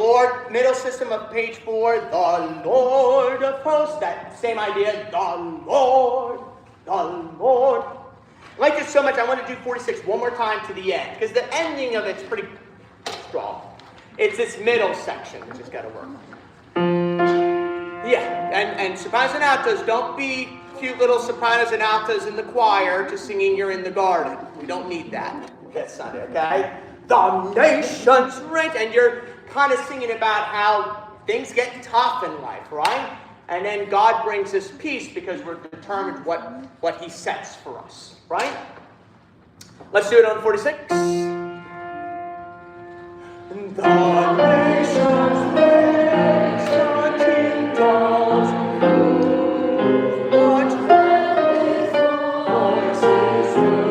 Lord, middle system of page 4, the Lord of hosts. That same idea, the Lord, the Lord. I like this so much, I want to do 46 one more time to the end, because the ending of it's pretty strong. It's this middle section, which has got to work. Yeah, and sopranos and altos, don't be cute little sopranos and altos in the choir just singing You're in the Garden. We don't need that this Sunday, okay? The nations rage, and you're kind of singing about how things get tough in life, right? And then God brings us peace because we're determined what he sets for us, right? Let's do it on 46. The nations rage, the kingdoms watch voices heard.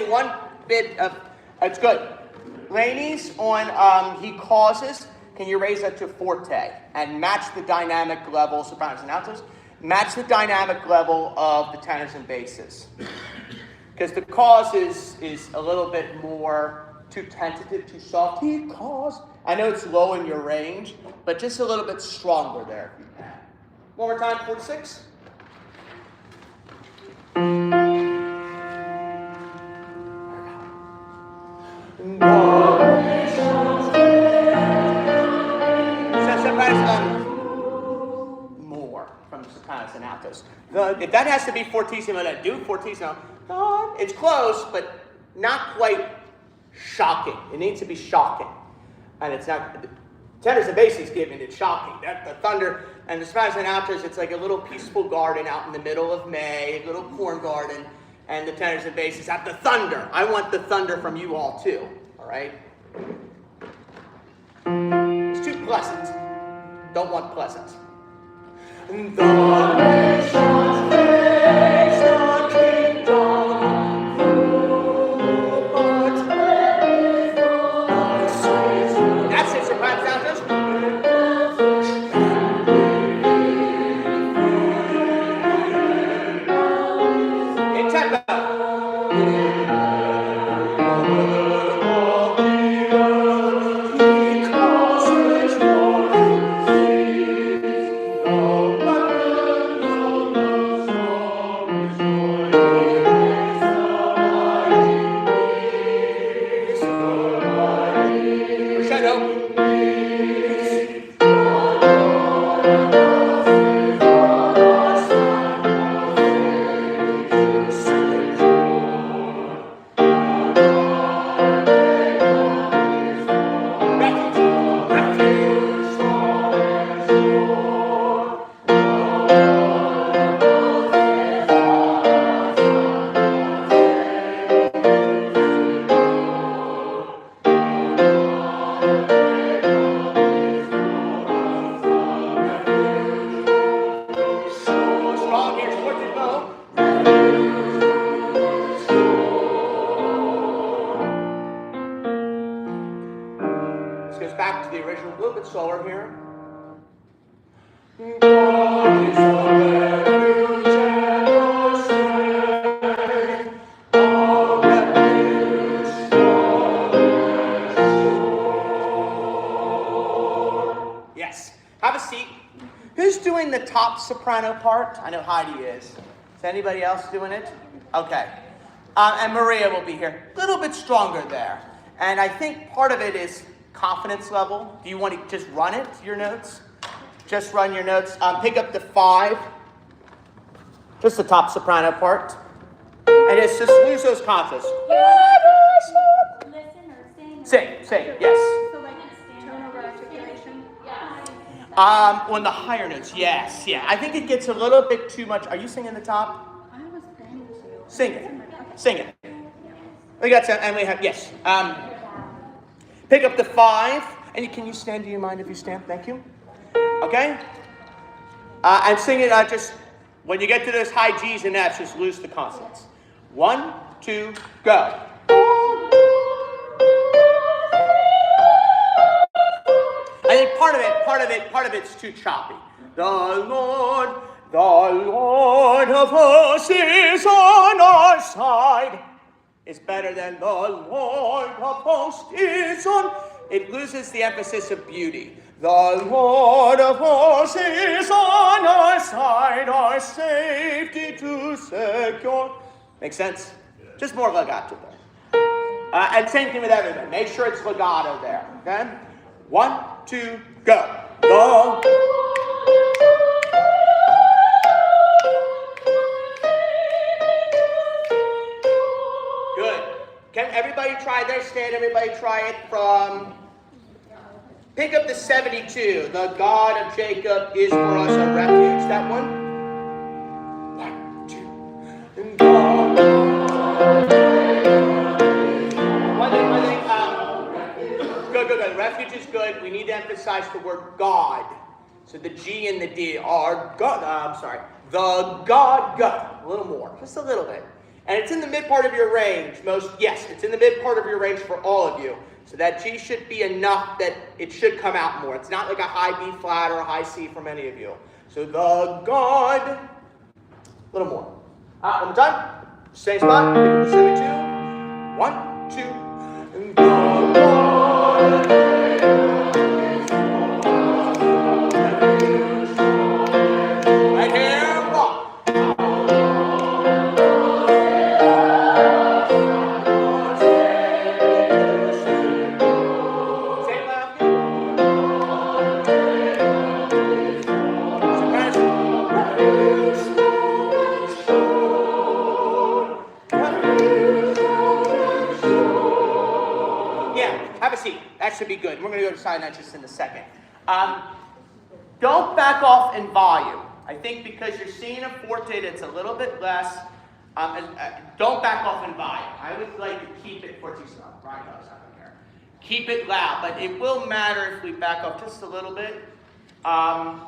One bit of, it's good. Ladies, on he causes, can you raise that to forte and match the dynamic level, sopranos and altos, match the dynamic level of the tenors and basses. Because the cause is a little bit more too tentative, too soft. He caused. I know it's low in your range, but just a little bit stronger there. One more time, 46. More from the sopranos and altos. If that has to be fortissimo, then do fortissimo. It's close, but not quite shocking. It needs to be shocking. And it's not, tenors and basses giving it shocking. The thunder, and the sopranos and altos, it's like a little peaceful garden out in the middle of May, a little corn garden, and the tenors and basses have the thunder. I want the thunder from you all too, all right? It's too pleasant. Don't want pleasant. The nations face the kingdom, but that's it, sopranos and altos. In tempo. Soprano part. I know Heidi is. Is anybody else doing it? Okay. And Maria will be here. A little bit stronger there. And I think part of it is confidence level. Do you want to just run it, your notes? Just run your notes. Pick up the 5. Just the top soprano part. And it's just lose those consoles. Listen or sing? Sing, yes. So like tonal articulation? On the higher notes, yes, yeah. I think it gets a little bit too much. Are you singing the top? I was planning to. Sing it. We got some, and we have, yes. Pick up the 5. And can you stand? Do you mind if you stand? Thank you. Okay? And sing it just, when you get to those high G's and F's, just lose the consonants. 1, 2, go. I think part of it's too choppy. The Lord of hosts is on our side. Is better than the Lord of hosts is on. It loses the emphasis of beauty. The Lord of hosts is on our side, our safety to secure. Make sense? Just more legato there. And same thing with everything. Make sure it's legato there. Okay? 1, 2, go. Good. Can everybody try their stand? Everybody try it from. Pick up the 72. The God of Jacob is for us a refuge. That one. 1, 2. And God. Good. Refuge is good. We need to emphasize the word God. So the G and the D are God. The God. A little more. Just a little bit. And it's in the mid part of your range. It's in the mid part of your range for all of you. So that G should be enough that it should come out more. It's not like a high B flat or a high C for many of you. So the God. A little more. One more time. Same spot. Pick up the 72. 1, 2. And the God. Right here. 1. Have a seat. That should be good. We're going to go to silent night just in a second. Don't back off in volume. I think because you're seeing a forte that's a little bit less, don't back off in volume. I would like to keep it fortissimo. Keep it loud, but it will matter if we back off just a little bit.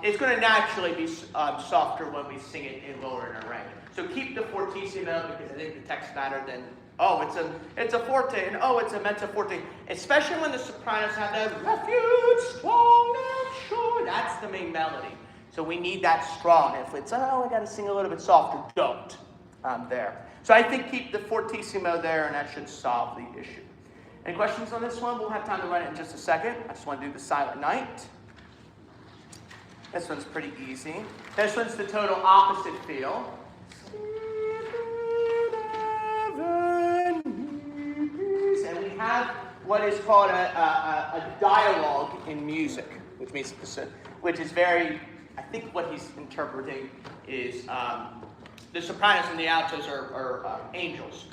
It's going to naturally be softer when we sing it in lower in a range. So keep the fortissimo because I think the text matter than, it's a forte, and it's a mezzo forte. Especially when the sopranos have that refuge, strong and sure. That's the main melody. So we need that strong. If it's, I got to sing a little bit softer, don't. There. So I think keep the fortissimo there, and that should solve the issue. Any questions on this one? We'll have time to run it in just a second. I just want to do the silent night. This one's pretty easy. This one's the total opposite feel. And we have what is called a dialogue in music, which is very, I think what he's interpreting is the sopranos and the altos are angels.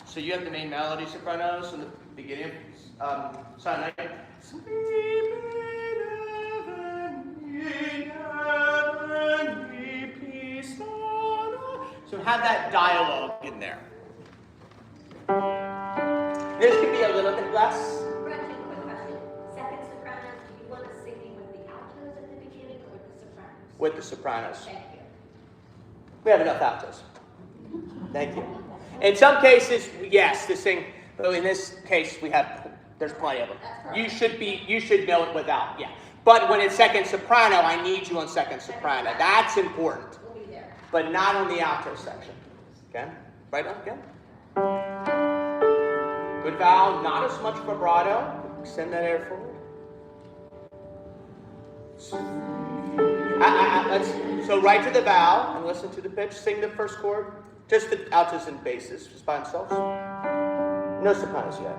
So you have the main melody sopranos in the beginning of Silent Night. So have that dialogue in there. This could be a little bit less. Gretchen, quick question. Second sopranos, do you want us singing with the altos at the beginning or with the sopranos? With the sopranos. Thank you. We have enough altos. Thank you. In some cases, yes, to sing. But in this case, there's plenty of them. You should know it without, yeah. But when it's second soprano, I need you on second soprano. That's important. We'll be there. But not on the alto section. Okay? Right on again. Good vowel, not as much vibrato. Extend that air forward. So right to the vowel and listen to the pitch. Sing the first chord. Just the altos and basses, just by themselves. No sopranos yet.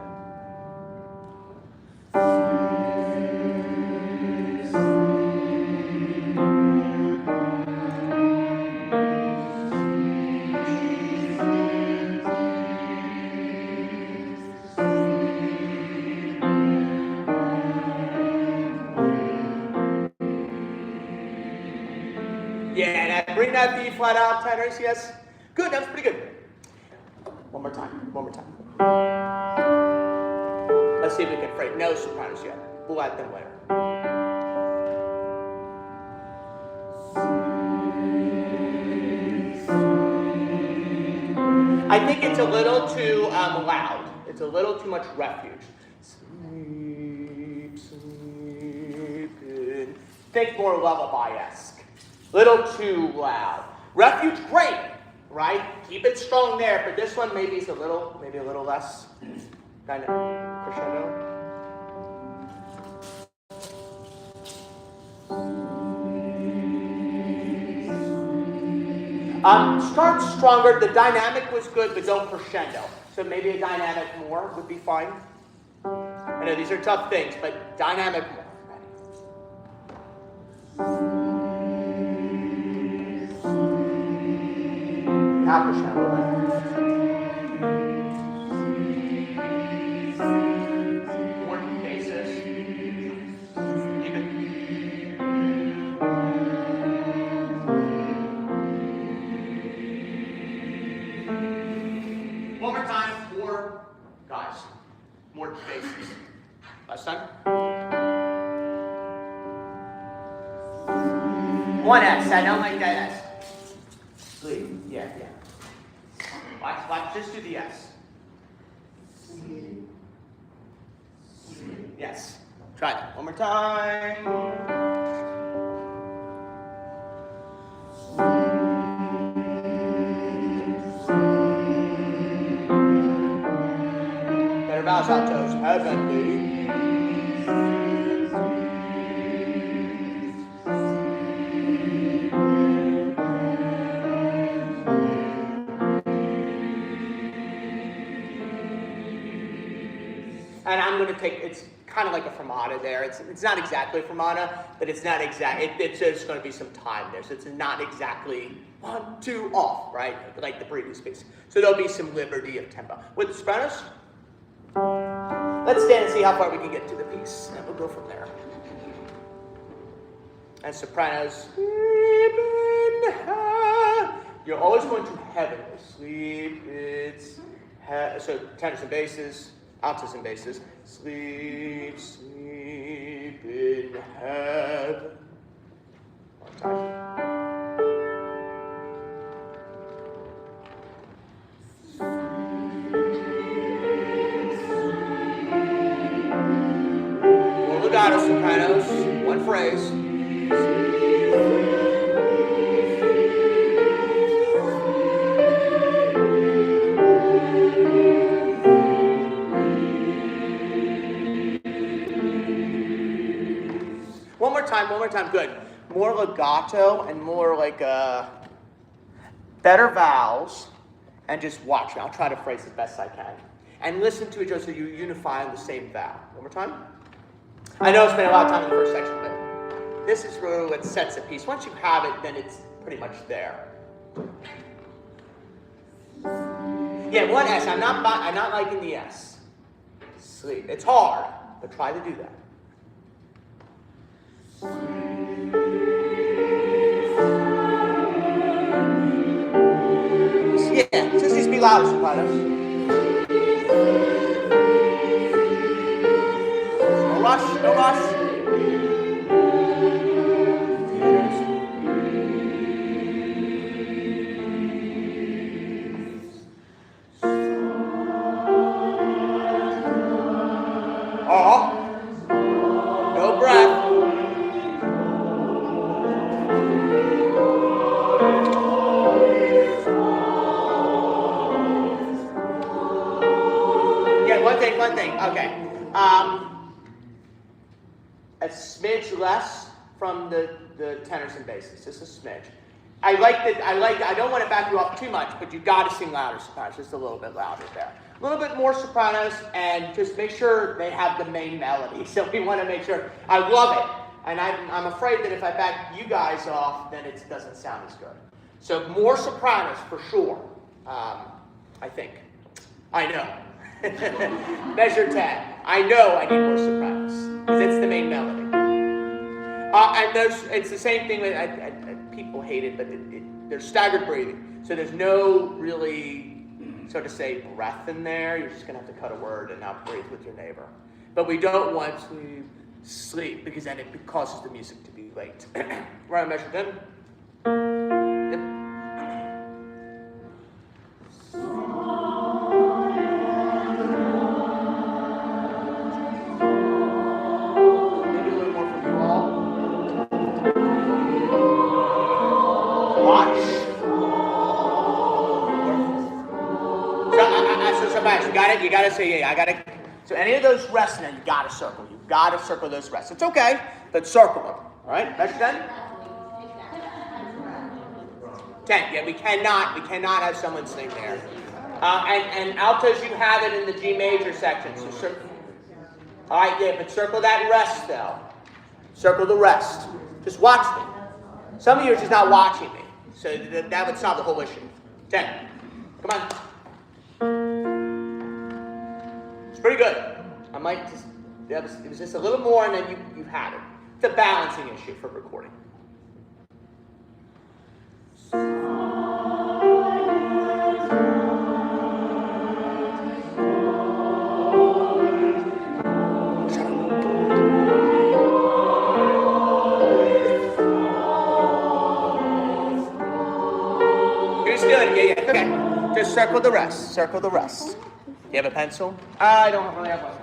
Yeah, bring that B flat out, tenors, yes. Good, that was pretty good. One more time. Let's see if we can phrase. No sopranos yet. We'll add them later. I think it's a little too loud. It's a little too much refuge. Sleep, sleep in. Think more lullaby-esque. Little too loud. Refuge, great, right? Keep it strong there, but this one maybe is maybe a little less kind of crescendo. Start stronger. The dynamic was good, but don't crescendo. So maybe a dynamic more would be fine. I know these are tough things, but dynamic more. Now crescendo. More bases. Keep it. One more time, more guys, more bases. Last time. One S, I don't like that S. Sleep, yeah. Watch, just do the S. Yes, try it. One more time. Vowels altos, heavenly. And I'm going to take, it's kind of like a fermata there. It's not exactly a fermata, but it's not exact. It's just going to be some time there. So it's not exactly 1, 2, off, right? Like the previous piece. So there'll be some liberty of tempo. With the sopranos, let's stand and see how far we can get to the piece, and we'll go from there. And sopranos, you're always going to heaven. Sleep, so tenors and basses, altos and basses. Sleep, sleep in heaven. One time. Legato sopranos, one phrase. One more time, good. More legato and more like better vowels, and just watch me. I'll try to phrase as best I can. And listen to each other so you unify on the same vowel. One more time. I know I spent a lot of time in the first section, but this is really what sets a piece. Once you have it, then it's pretty much there. Yeah, one S. I'm not liking the S. Sleep. It's hard, but try to do that. Yeah, just needs to be louder, sopranos. No rush. No breath. Yeah, one thing. Okay. A smidge less from the tenors and basses, just a smidge. I don't want to back you off too much, but you got to sing louder sopranos, just a little bit louder there. A little bit more sopranos, and just make sure they have the main melody. So we want to make sure, I love it, and I'm afraid that if I back you guys off, then it doesn't sound as good. So more sopranos for sure, I think. I know. Measure 10. I know I need more sopranos, because it's the main melody. And it's the same thing with, people hate it, but there's staggered breathing. So there's no really, so to say, breath in there. You're just going to have to cut a word and not breathe with your neighbor. But we don't want to sleep because then it causes the music to be late. Right, measure then. Yep. Maybe a little more from you all. Watch. So Max, you got it? You got to say, yeah, I got it. So any of those rests, then you got to circle. You got to circle those rests. It's okay, but circle them. All right, measure 10. 10. Yeah, we cannot have someone sing there. And altos, you have it in the G major section. So circle. All right, yeah, but circle that rest though. Circle the rest. Just watch me. Some of you are just not watching me, so that would solve the whole issue. 10. Come on. It's pretty good. I might just, it was just a little more and then you had it. It's a balancing issue for recording. You're still in, yeah, okay. Just circle the rest, circle the rest. Do you have a pencil? I don't really have one.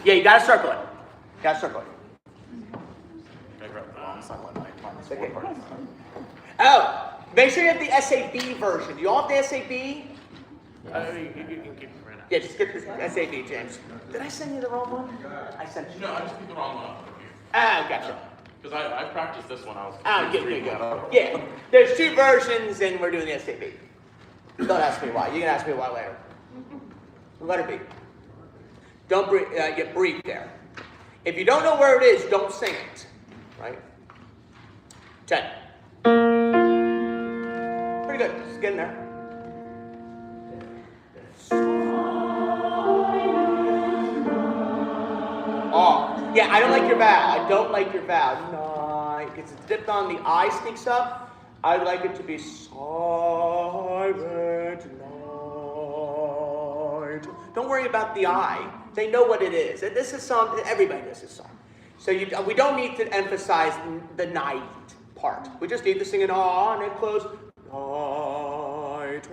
Yeah, you gotta circle it. You gotta circle it. Okay. Oh, make sure you have the SAB version. Do you all have the SAB? You can keep it right now. Yeah, just get the SAB, James. Did I send you the wrong one? I sent you. No, I just picked the wrong one up. Oh, gotcha. Because I practiced this one. I was. Oh, good. Yeah, there's 2 versions, and we're doing the SAB. Don't ask me why. You can ask me why later. Let it be. Don't get breathe there. If you don't know where it is, don't sing it. Right? 10. Pretty good. Just get in there. Oh, yeah, I don't like your vowel. I don't like your vowel. No, because it's dipped on, the I sneaks up. I like it to be silent night. Don't worry about the I. They know what it is. This is song, everybody knows this song. So we don't need to emphasize the night part. We just need to sing it on and close. Night.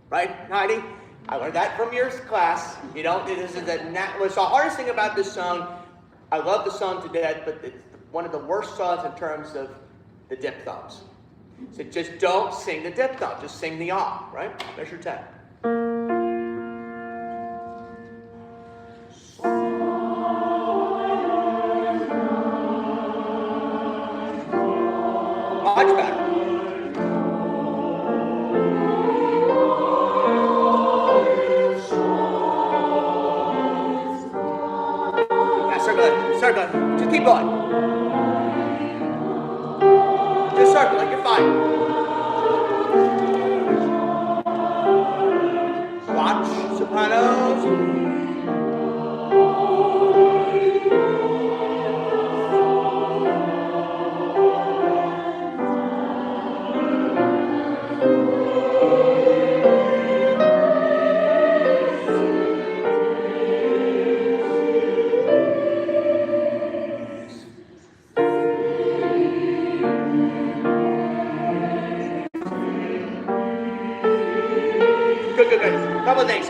Right, Heidi? I learned that from your class. You know, this is what's the hardest thing about this song. I love the song to death, but it's one of the worst songs in terms of the diphthongs. So just don't sing the diphthong, just sing the ah, right? Measure 10. Much better. Circle it. Just keep going. Just circle it. You're fine. Watch sopranos. Good. Couple of things.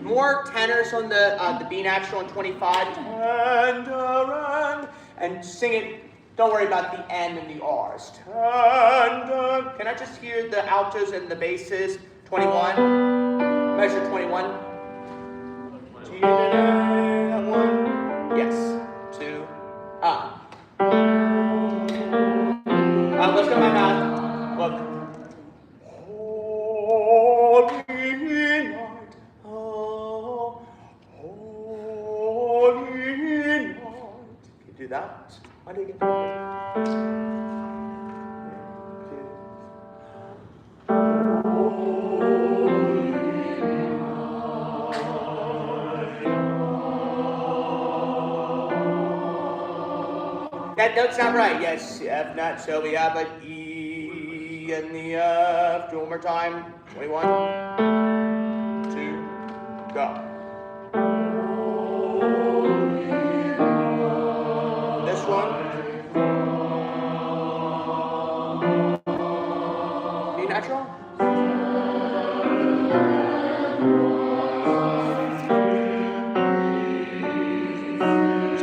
More tenors on the B natural and 25. Tender and sing it. Don't worry about the N and the R's. Tender. Can I just hear the altos and the basses? 21. Measure 21. 1. Yes. 2. Let's go back on. Look. Holy night, oh, holy night. Can you do that? Why do you get that? That note's not right. Yes, F not. So we have an E and the F. Do one more time. 21. 2. Go.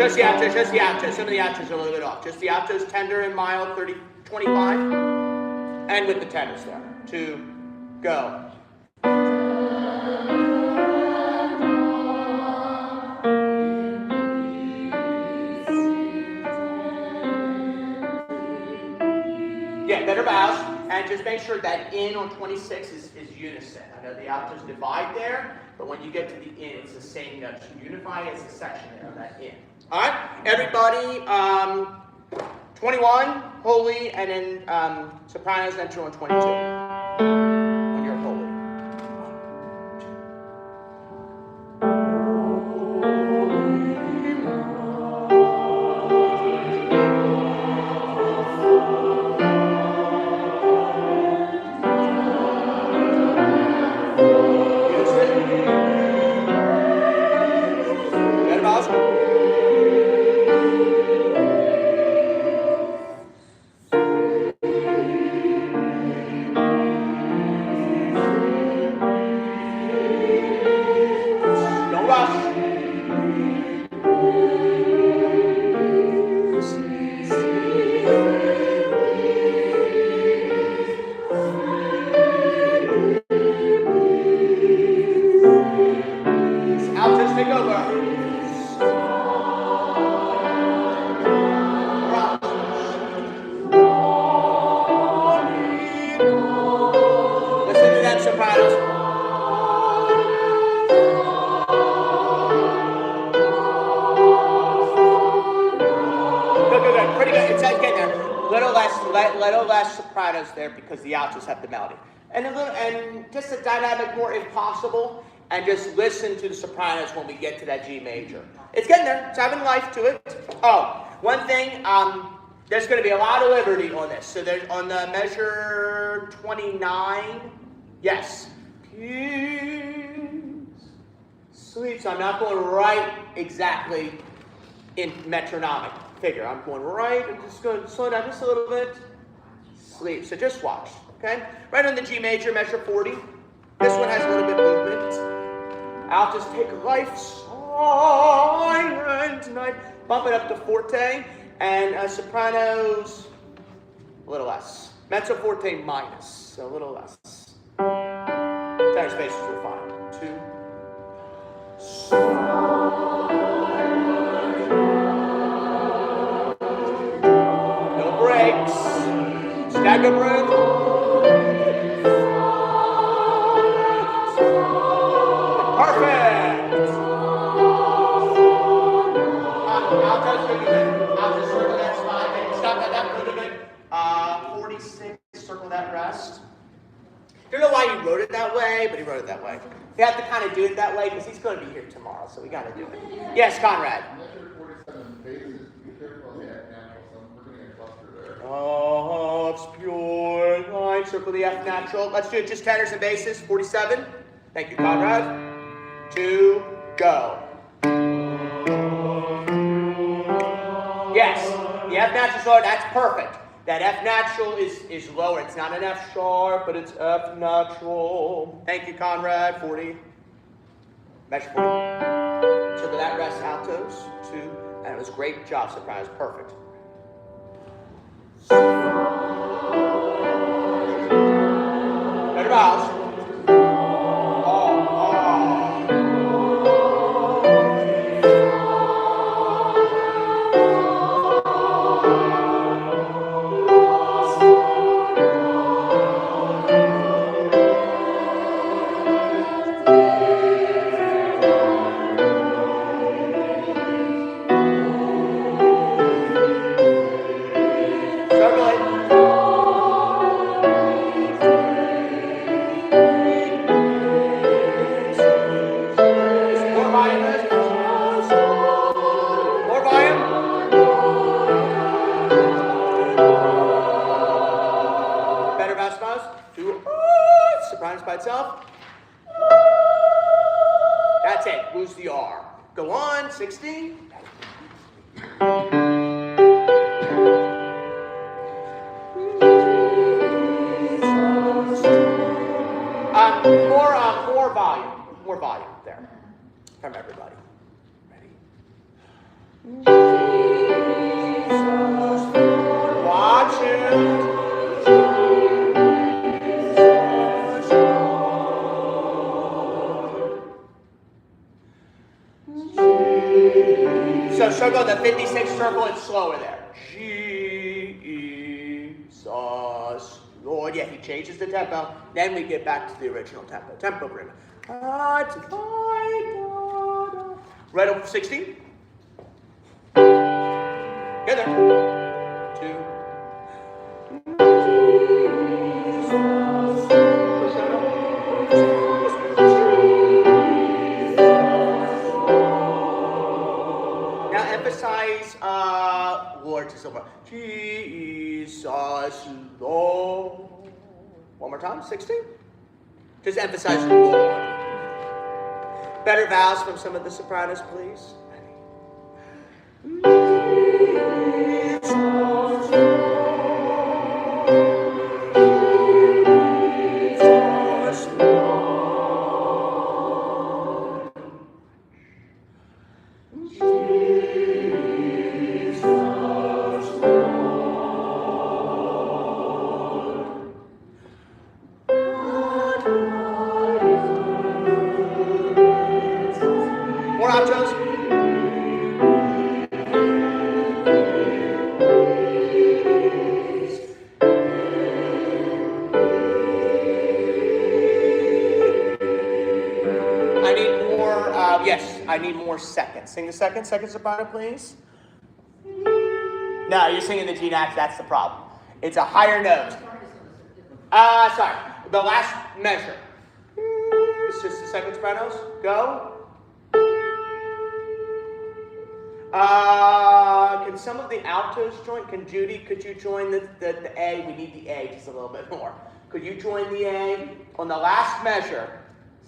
Just the outros, just the outros. Some of the outros are a little bit off. Just the outros, tender and mild, 30, 25. And with the tenors there. 2, go. Yeah, better bows. And just make sure that in on 26 is unison. I know the outros divide there, but when you get to the in, it's the same note. So unify as a section there, that in. All right, everybody, 21, holy, and then sopranos, enter on 22. When you're holy. Better bows. Don't rush. Altos, take over. Listen to them sopranos. Good. Pretty good. It's getting there. Little less sopranos there because the altos have the melody. And just a dynamic more if possible. And just listen to the sopranos when we get to that G major. It's getting there. It's having life to it. Oh, one thing. There's going to be a lot of liberty on this. So there's on the measure 29. Yes. Peace. Sleep. So I'm not going right exactly in metronomic figure. I'm going right. I'm just going to slow down just a little bit. Sleep. So just watch. Okay. Right on the G major, measure 40. This one has a little bit of movement. I'll just take life silent tonight. Bump it up to forte. And sopranos, a little less. Mezzo forte minus, so a little less. Tenor spaces are fine. 2. No breaks. Stagger breath. Perfect. I'll just circle that spot. Stop that really good. 46, circle that rest. I don't know why he wrote it that way, but he wrote it that way. We have to kind of do it that way because he's going to be here tomorrow, so we got to do it. Yes, Conrad. Measure 47 bases. Be careful of the F natural. We're going to get a cluster there. Oh, it's pure line. Circle the F natural. Let's do it just tenors and basses. 47. Thank you, Conrad. 2, go. Yes, the F natural is lower. That's perfect. That F natural is lower. It's not an F sharp, but it's F natural. Thank you, Conrad. 40. Measure 40. So that rest altos. 2. And it was great job, sopranos. Perfect. Better vowels. Sopranos by itself. That's it. Lose the R. Go on. 16. More volume. More volume there from everybody. Ready? Watch it. So circle the 56 circle and slower there. Jesus, Lord. Yeah, he changes the tempo. Then we get back to the original tempo. Tempo agreement. Right over 16. Get there. 2. Now emphasize Lord to silver. Jesus, Lord. One more time, 16. Just emphasize Lord. Better vowels from some of the sopranos, please. More outros. I need more, yes, I need more seconds. Sing the second soprano, please. No, you're singing the G notch, that's the problem. It's a higher note. Sorry, the last measure. It's just the second sopranos. Go. Can some of the altos join? Can Judy, could you join the A? We need the A just a little bit more. Could you join the A on the last measure?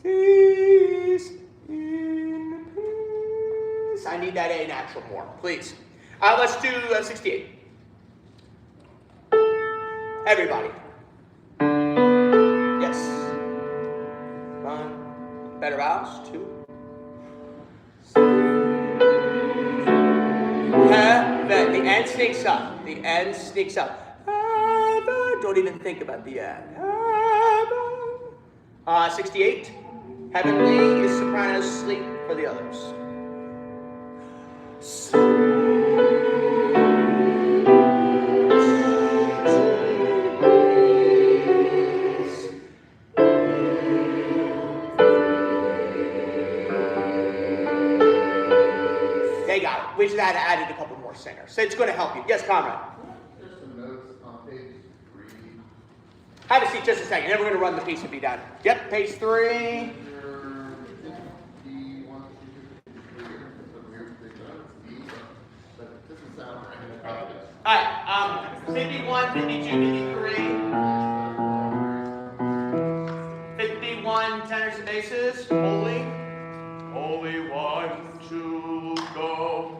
Cease in peace. I need that A natural more, please. Let's do 68. Everybody. Yes. 1. Better vowels. 2. The end sneaks up. The end sneaks up. Don't even think about the end. 68. Heavenly is soprano sleep for the others. They got it. We just added a couple more singers. So it's going to help you. Yes, Conrad. There's some notes on page 3. Have a seat just a second. Then we're going to run the piece and be done. Yep, page 3. Alright, 51, 52, 53. 51 tenors and basses. Holy. Holy one to go.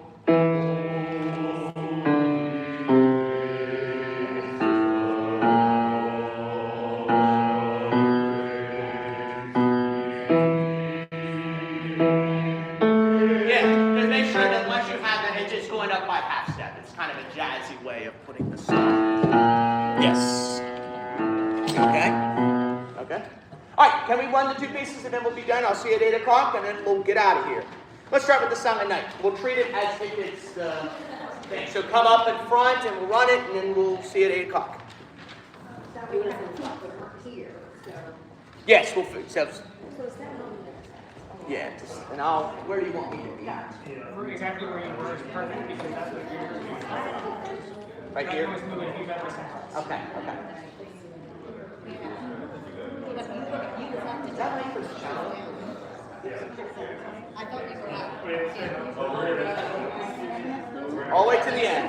Up by half step. It's kind of a jazzy way of putting the song. Yes. Okay. Okay. All right. Can we run the 2 pieces and then we'll be done? I'll see you at 8 o'clock and then we'll get out of here. Let's start with the Song at Night. We'll treat it as if it's the thing. So come up in front and we'll run it and then we'll see you at 8 o'clock. Yes, we'll fix it. Yeah, and where do you want me to be? Exactly where you were is perfect because that's what you're doing. Right here? Okay. Is that right for the cello? I thought you were All the way to the end.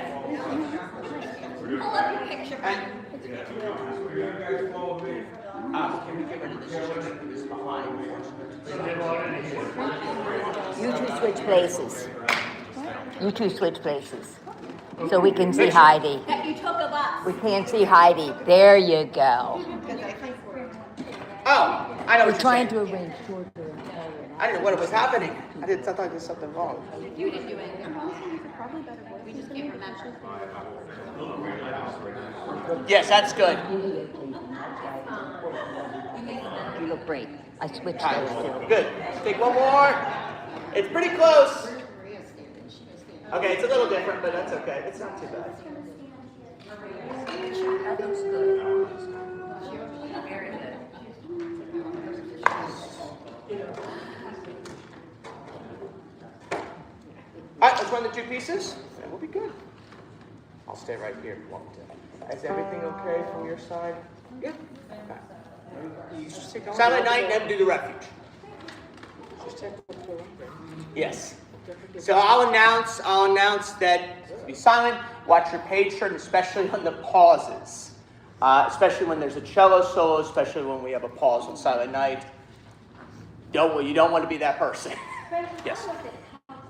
pull up your picture. Can we get rid of this situation that is behind? You two switch places. You two switch places. So we can see Heidi. That you took of us. We can't see Heidi. There you go. Oh, I know We're what trying you're to saying. arrange shorter and taller. I didn't know what was happening. I thought I did something wrong. You didn't do anything wrong. We just can't remember. Yes, that's good. You look great. I switched All those two. right, good. Take one more. It's pretty close. Okay, it's a little different, but that's okay. It's not too bad. That looks good. Very good. All right, let's run the two pieces, and we'll be good. I'll stay right here if you want me to. Is everything okay from your side? Yeah. Okay. Silent night, then do the refuge. Yes. So I'll announce that be silent. Watch your page turn, especially on the pauses. Especially when there's a cello solo, especially when we have a pause on Silent Night. You don't want to be that person. Yes.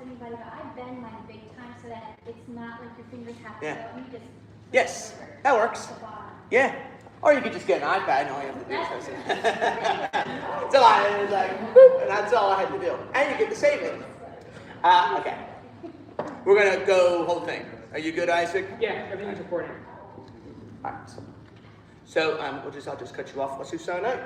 Anybody, but I bend mine big time so that it's not like your fingers have to Yeah. go. You just Yes, that works. Yeah. Or you could just get an iPad and all you have to do is it's a lot. It's like, whoop, and that's all I had to do. And you get to save it. Okay. We're going to go whole thing. Are you good, Isaac? Yeah, everything's recording. All right. So I'll just cut you off. Let's do Silent Night.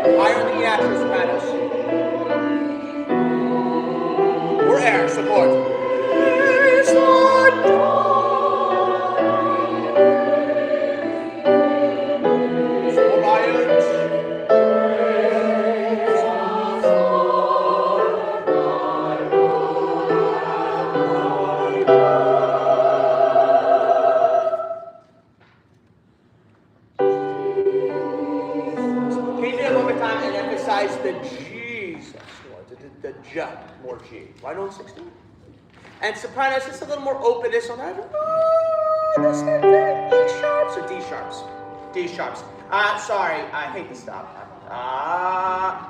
Higher than the actual sopranos. Or air support. Small violins. Can you do it one more time and emphasize the G's? The J, more G. Right on 16? And sopranos, it's a little more openness on that. E sharps or D sharps? D sharps. Sorry, I hate to stop.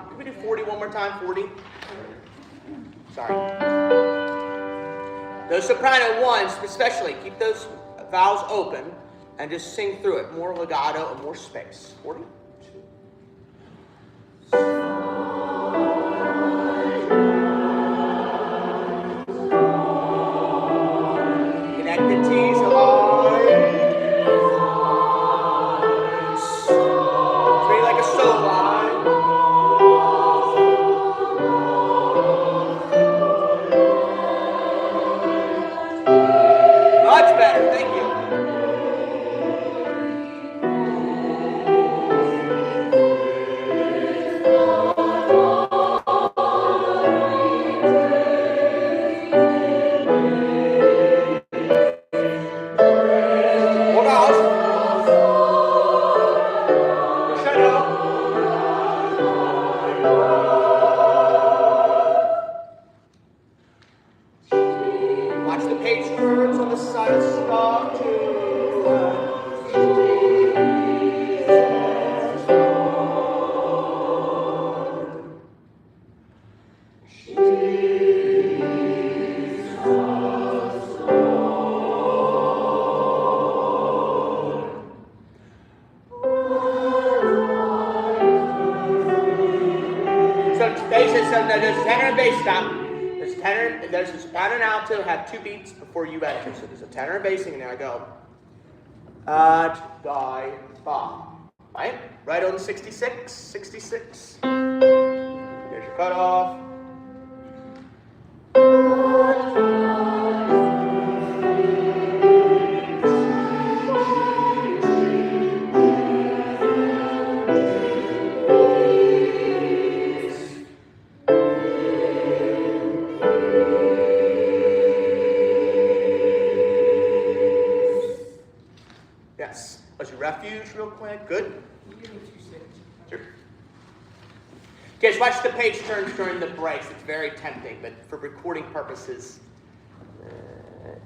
Can we do 40 one more time? 40? Sorry. Those soprano ones, especially, keep those vowels open and just sing through it. More legato and more space. 40? Connect the T's high. Treat like a so line. Much better, thank you. no, there's a tenor and bass stop. There's tenor, there's a soprano and alto have 2 beats before you enter. So there's a tenor and bassing, and there I go. Die, ba. Right? Right on 66, 66. There's your cutoff. Yes. Let's do refuge real quick. Good. Sure. Okay, so watch the page turns during the breaks. It's very tempting, but for recording purposes,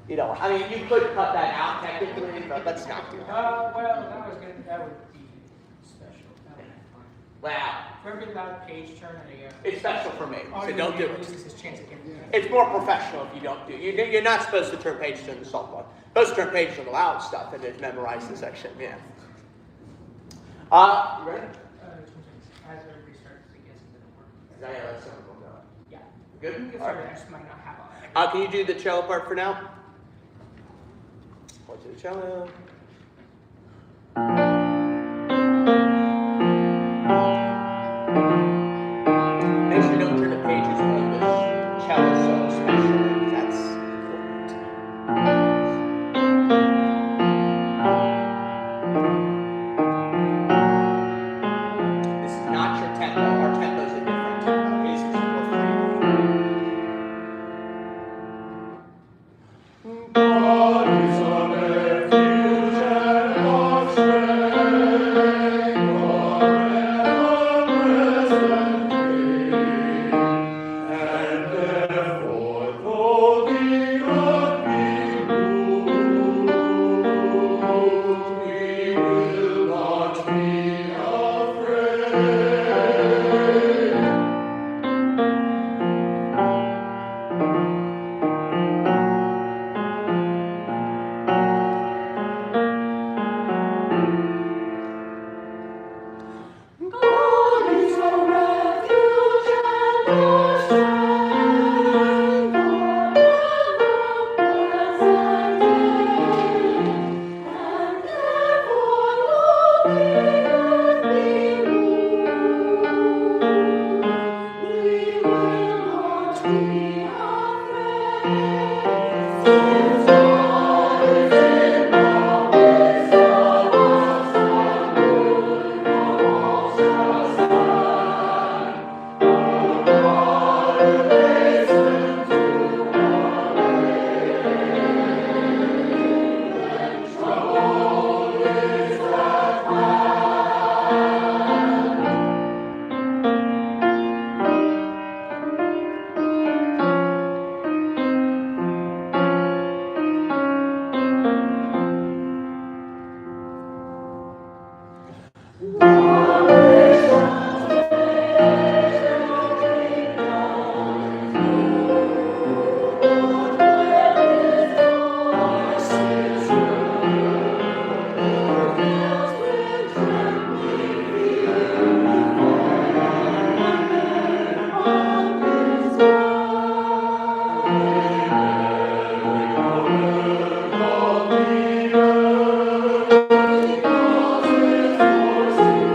you know, I mean, you could cut that out technically, but let's not do that. That would be special. That would be fun. Wow. For every loud page turn, It's special for me, so don't do it. Loses his chance again. It's more professional if you don't do it. You're not supposed to turn pages on the soft one. You're supposed to turn pages on the loud stuff and then memorize the section. Yeah. You ready? As everybody starts to guess it didn't work. Yeah, that's something we'll go. Yeah. Good? You can All start, right. I just might not have all that. Can you do the cello part for now? One to the cello. Make sure you don't turn the pages on this cello solo especially, because that's important. This is not your tempo. Our tempo is a different tempo. His is more free. God is a refuge and our strength, forever present here. And therefore, though the earth be moved, we will not be afraid. God is a refuge and our strength, forever present here. And therefore, though the earth be moved, we will not be afraid. Since God is in the midst of us, our good almost has done. Our God will hasten to our aid. When trouble is at hand. Because his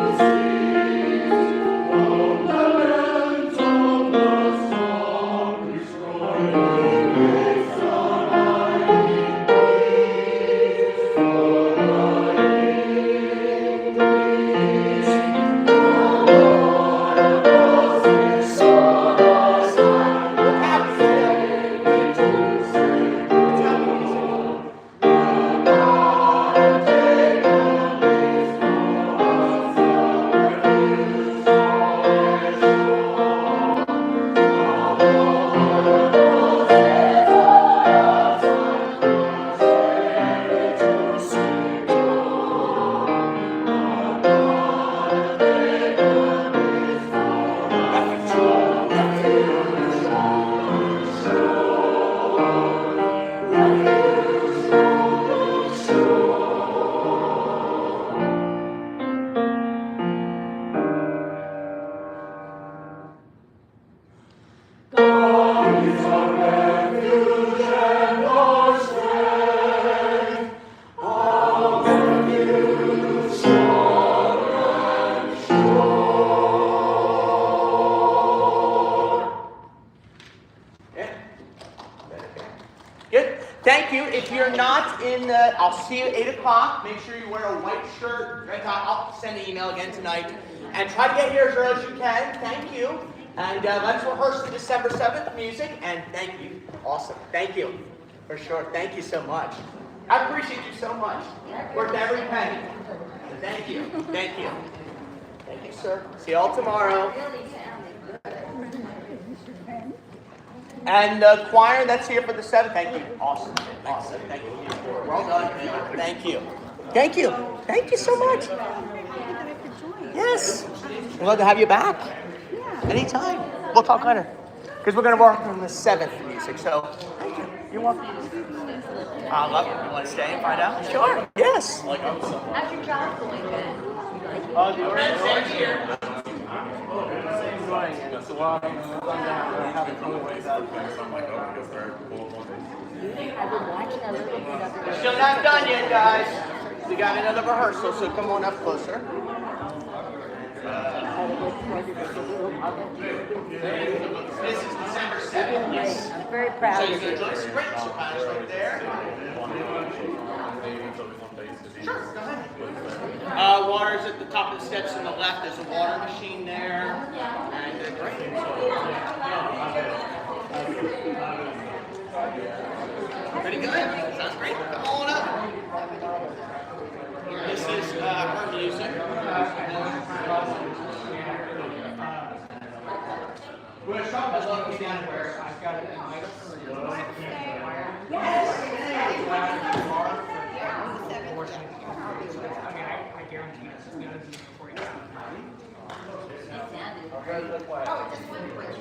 you're not in the, I'll see you at 8 o'clock. Make sure you wear a white shirt. Red tie. I'll send an email again tonight. And try to get here as early as you can. Thank you. And let's rehearse the December 7th music. And thank you. Awesome. Thank you. For sure. Thank you so much. I appreciate you so much. Worth every penny. Thank you. Thank you. Thank you, sir. See you all tomorrow. And the choir that's here for the 7th, thank you. Awesome. Awesome. Thank you. Well done. Thank you. Thank you. Thank you so much. Yes. We'd love to have you back. Anytime. We'll talk later. Because we're going to work on the 7th music. So, thank you. You're welcome. I love it. You want to stay and find out? Sure. Yes. How's your job going, Ben? The orange here. That's a lot. I'm having trouble with that. I'm like, oh, because they're full of one. I've been watching a little bit of We're still not done yet, guys. We got another rehearsal, so come on up closer. This is December 7th. Yes. I'm very proud So of you can you. enjoy spring sopranos right there. Sure, go ahead. Water's at the top of the steps on the left. There's a water machine there. And great. Pretty good. Sounds great. Come on up. This is her music. We're going to start with looking down where I've got it in my I guarantee it's going to be before you. Hey, you can look at it, it's going to be working.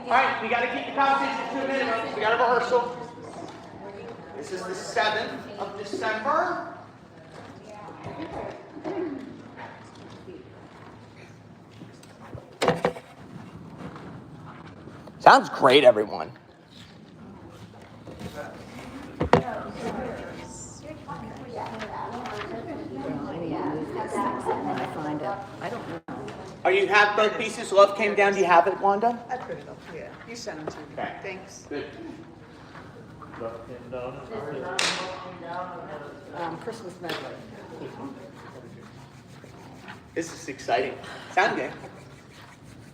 All right, we got to keep the conversation to 2 minutes. We got a rehearsal. This is the 7th of December. Sounds great, everyone. I don't know. Are you have both pieces? Love Came Down. Do you have it, Wanda? I printed them, yeah. You sent them to me. Okay. Thanks. Good. Christmas medley. This is exciting. Sound good.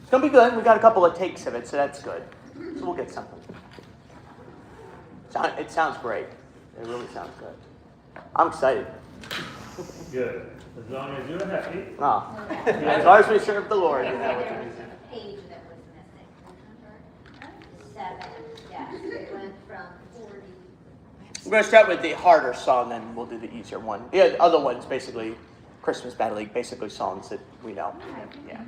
It's gonna be good. We got a couple of takes of it, so that's good. So we'll get something. It sounds great. It really sounds good. I'm excited. Good. As long as you're happy. Oh. As long as we serve the Lord. You know. Page that was missing. 7, yes, it went from 40. We're gonna start with the harder song, then we'll do the easier one. The other one's basically Christmas Battle League, basically songs that we know. Yeah.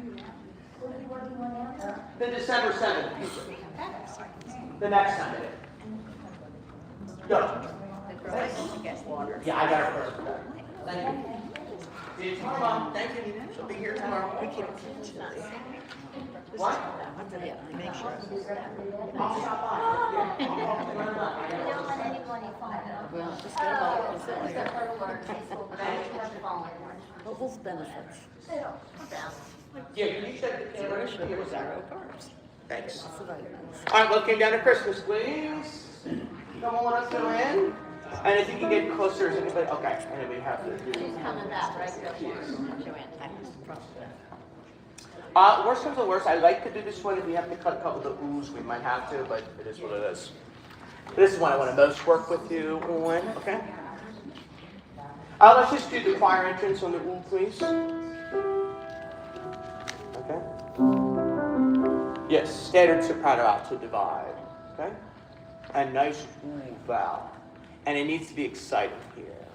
The December 7th music. The next Sunday. Go. Yeah, I got her first. Thank you. See you tomorrow, Mom. Thank you. She'll be here tomorrow. What? Make sure. I'll stop by. Yeah, I'll talk to her about it. I don't want anybody following. Well, just get about it. Just her work, Facebook, but I don't want to follow her. Well, whose benefits? Yeah, can you check the camera? Here was that. Thanks. Lots of vitamins. All right, let's get down to Christmas, please. Come on, let's go in. And if you can get closer, is anybody? Okay, and we have to do. She's coming back, right? Worst comes to worst, I like to do this one. If we have to cut a couple of the oohs, we might have to, but it is what it is. This is one I want to most work with you on, okay? Let's just do the choir entrance on the ooh, please. Okay? Yes, standard soprano alto divide, okay? And nice ooh vowel. And it needs to be exciting here.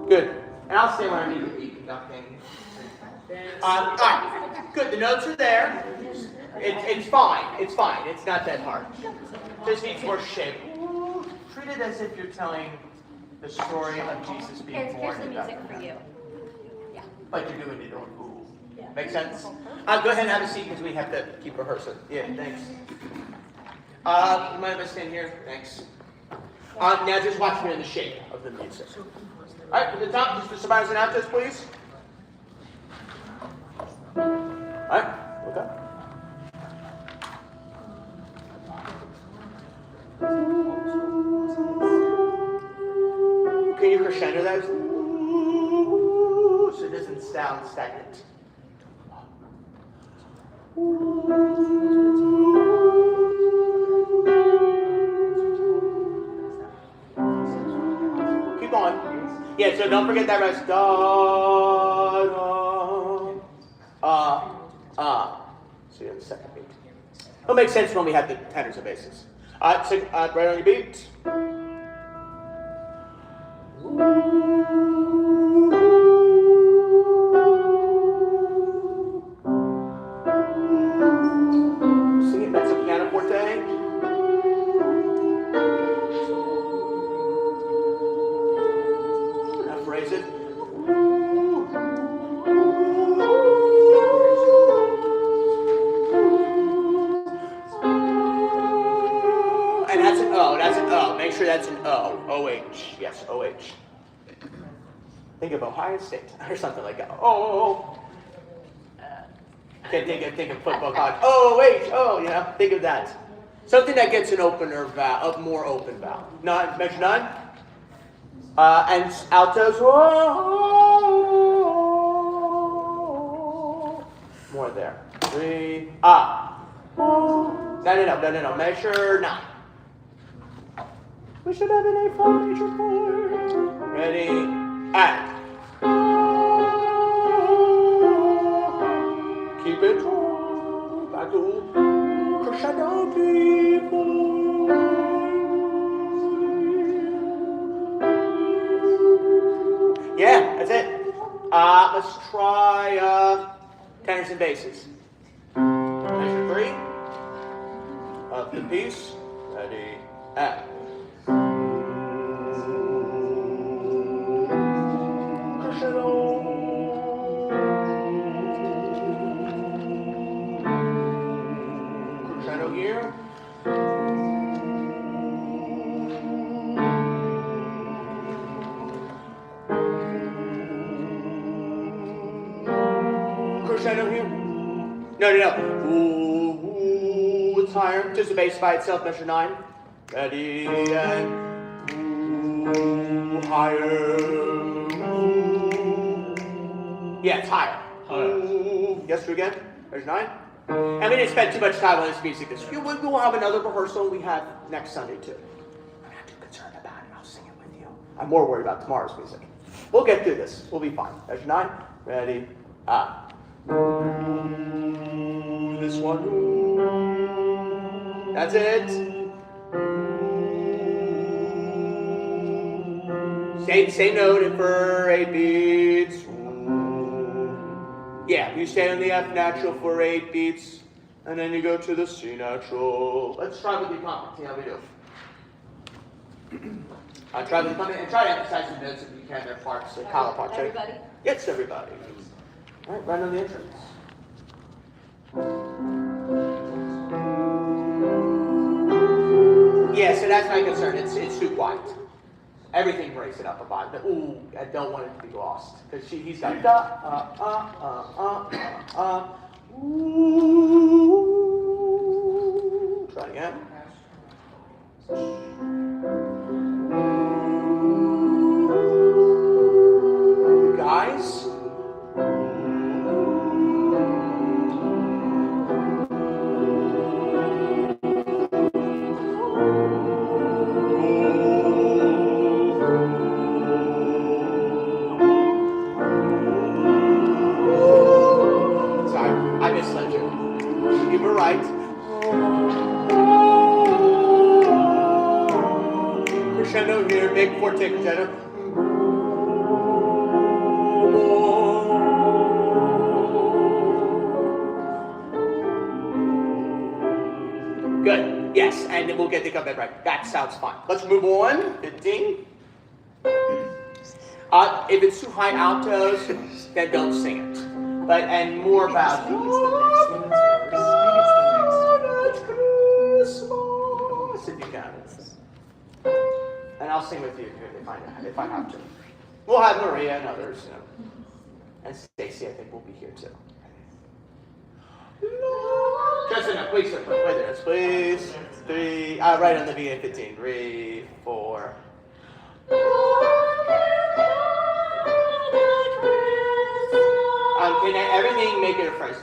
Good. And I'll stay where I need to be conducting. All right. Good. The notes are there. It's fine. It's fine. It's not that hard. Just needs more shape. Treat it as if you're telling the story of Jesus being born in Bethlehem. For you. Yeah. Like you're doing it on Google. Make sense? Go ahead and have a seat because we have to keep rehearsing. Yeah, thanks. You mind if I stand here? Thanks. Now just watch me in the shape of the music. All right, from the top, just the sopranos and altos, please. All right, look up. Can you crescendo that? So it doesn't sound stagnant. Keep going. Yeah, so don't forget that rest. Da, da, See you in the second beat. It'll make sense when we have the tenors and basses. So, right on your beat. Sing it, that's a piano forte. Now phrase it. And that's an O, that's an O. Make sure that's an O. O-H. Yes, O-H. Think of Ohio State or something like that. Oh. Think of football college. O-H, oh, you know, think of that. Something that gets an opener vowel, a more open vowel. None, measure 9. And altos. More there. 3. No. Measure 9. We should have an A-flat major chord. Ready? And. Keep it back to crescendo. Yeah, that's it. Let's try tenors and basses. Measure 3 of the piece. Ready? And. Crescendo here. Crescendo here. No. Ooh, it's higher. Just the bass by itself, measure 9. Ready, and ooh, higher. Yeah, it's higher. Ooh. Yes, again. There's 9. And we didn't spend too much time on this music this week. We'll have another rehearsal we have next Sunday too. I'm not too concerned about it. I'll sing it with you. I'm more worried about tomorrow's music. We'll get through this. We'll be fine. There's 9. Ready? Ooh, this one. Ooh. That's it. Same note for 8 beats. Yeah, you stay on the F natural for 8 beats, and then you go to the C natural. Let's try with the accompaniment, see how we do. Try with the accompaniment, and try to emphasize the notes if you can, their parts, the collar parts. Everybody? Yes, everybody. All right, right on the entrance. Yeah, so that's my concern. It's too quiet. Everything breaks it up about it. Ooh, I don't want it to be lost. Because he's got ooh. Try again. Guys. Right. Crescendo here, big forte crescendo. we'll get the covenant right. That sounds fine. Let's move on. 15. If it's too high altos, then don't sing it. But and more about Christmas if you can. And I'll sing with you if I have to. We'll have Maria and others, you know. And Stacy, I think, will be here too. Just enough. Please, wait there, please. 3. Right on the beginning. 15. 3, 4. Can everything make it a phrase?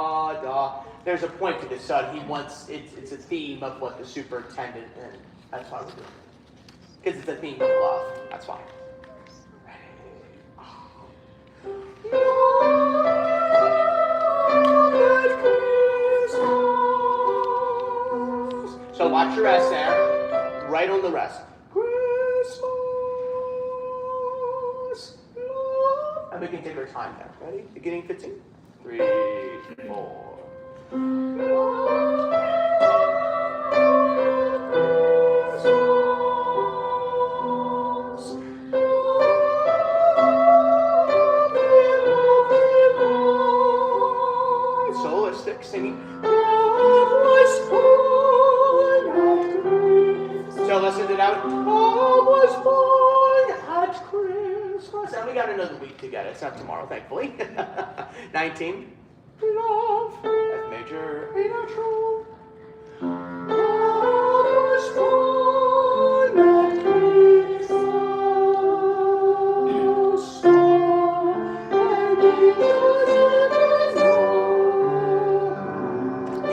Da. There's a point to this song. He wants it's a theme of what the superintendent, and that's why we're doing it. Because it's a theme of love. That's why. So watch your rest there. Right on the rest. Christmas, love. And we can take our time now. Ready? Beginning 15. 3, 4. Solistic singing. So listen to that one. Love was born at Christmas. And we got another week to get it. It's not tomorrow, thankfully. 19. Love, F major, A natural. Love was born at Christmas.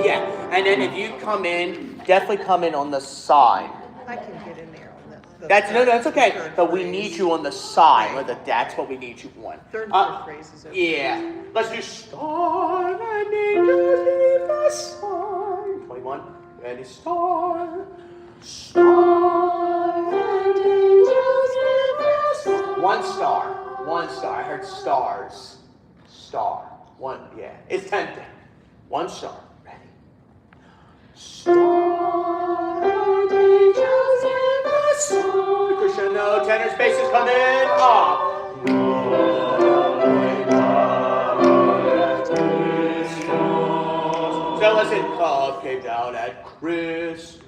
Yeah, and then if you come in, definitely come in on the side. I can get in there on the That's okay. third But we phrase. need you on the side. That's what we need you on. Third and fourth phrase is okay. Yeah. Let's do star and angels leave the sign. 21. Ready? Star. Star and angels leave the sign. One star. I heard stars. Star. One. Yeah. It's 10. One star. Ready? Star and angels leave the sign. Crescendo. Tenor spaces come in. Ah. So listen, love came down at Christmas.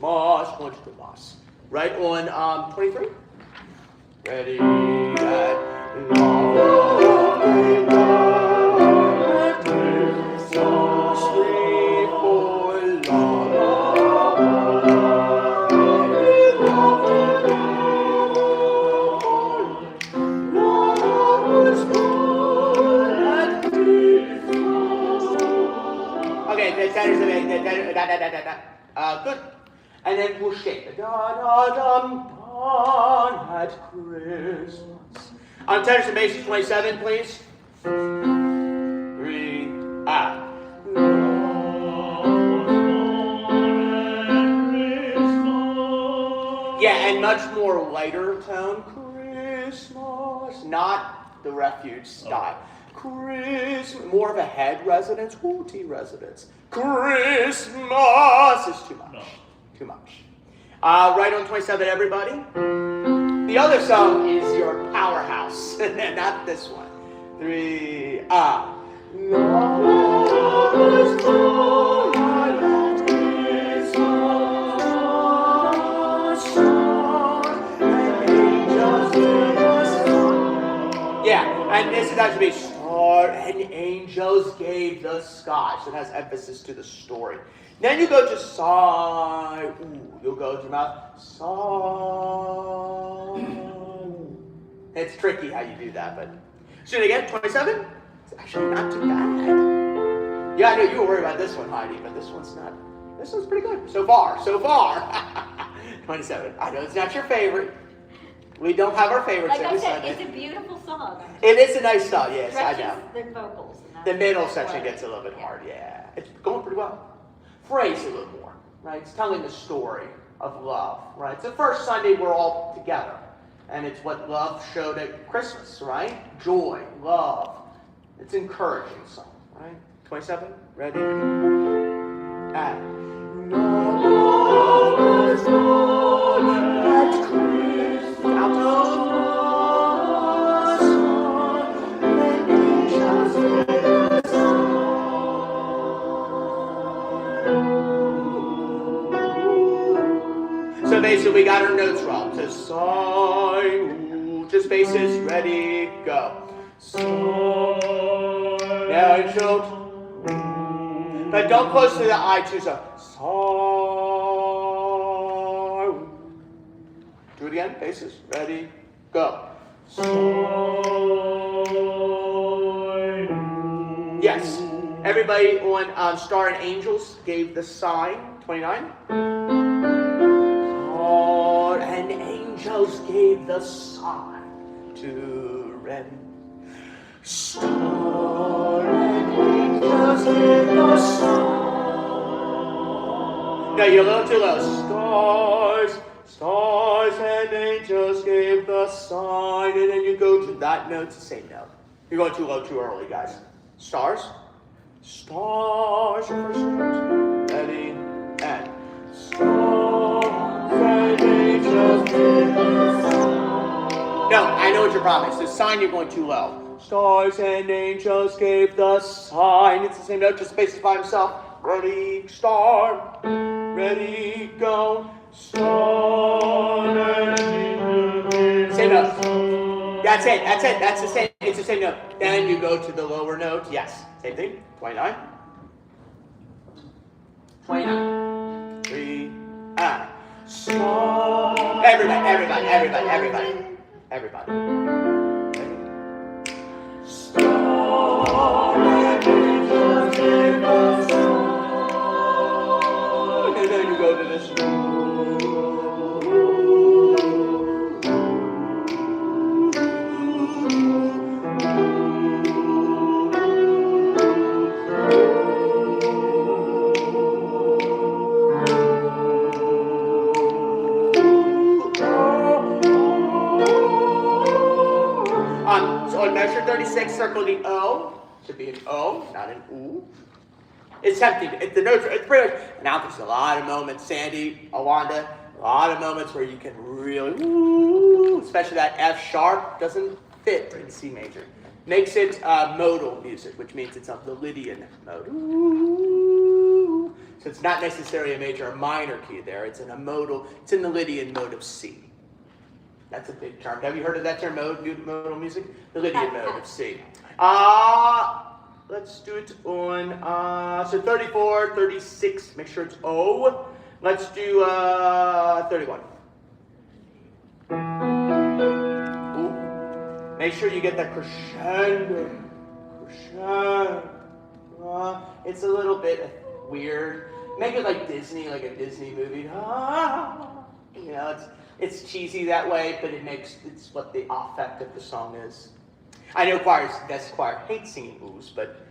Right on 23. Ready? At love came down at Christmas. 3, 4, love was born at Christmas. Okay, the tenors of it. Good. And then we'll shake. At Christmas. On tenors and basses, 27, please. 3, Yeah, and much more lighter tone. Christmas, not the refuge style. Christmas, more of a head resonance. Ooh, T resonance. Christmas is too much. Too much. Right on 27, everybody. The other song is your powerhouse, not this one. 3, Love was born at Christmas, and angels gave us. Yeah, and this is actually star and angels gave the sky. So it has emphasis to the story. Then you go to sigh. Ooh, you'll go to your mouth. Sigh. It's tricky how you do that, but. So again, 27? It's actually not too bad. Yeah, I know you were worried about this one, Heidi, but this one's not. This one's pretty good. So far. 27. I know it's not your favorite. We don't have our favorites Like I every said, Sunday. it's a beautiful song. It is a nice song, yes, I know. Stretches the vocals. And The middle that's section what- gets a little bit hard, yeah. It's going pretty well. Phrase a little more, right? It's telling the story of love, right? It's the first Sunday we're all together. And it's what love showed at Christmas, right? Joy, love. It's encouraging song, right? 27, ready? And. So basically we got our notes wrong. So just basses, ready, go. Now in short. But don't close to the I too, so. Do it again, basses, ready, go. Yes, everybody on Star and Angels gave the sign, 29. Star and Angels gave the sign to ready. Star and Angels gave the sign. No, you're a little too low. Stars and angels gave the sign, and then you go to that note, it's the same note. You're going too low, too early, guys. Stars, your first note. Ready, and stars and angels gave the sign. No, I know what your problem is. The sign, you're going too low. Stars and angels gave the sign. It's the same note, just spaces by himself. Ready, star, ready, go. Star and angels. Same note. That's it. That's the same. It's the same note. Then you go to the lower note. Yes. Same thing. 29. 29. 3. Star. Everybody. Star and angels gave the sign. And then you go to this. So on measure 36, circle the O. Should be an O, not an oo. It's tempting. The notes. It's pretty much. Now there's a lot of moments, Sandy, Awanda, a lot of moments where you can really, ooh, especially that F sharp doesn't fit in C major. Makes it modal music, which means it's of the Lydian mode. Ooh. So it's not necessarily a major or minor key there. It's in a modal. It's in the Lydian mode of C. That's a big term. Have you heard of that term, modal music? The Lydian mode of C. Let's do it on, so 34, 36, make sure it's O. Let's do 31. Ooh. Make sure you get that crescendo. It's a little bit weird. Make it like Disney, like a Disney movie. You know, it's cheesy that way, but it's what the affect of the song is. I know best choir hates singing oohs, but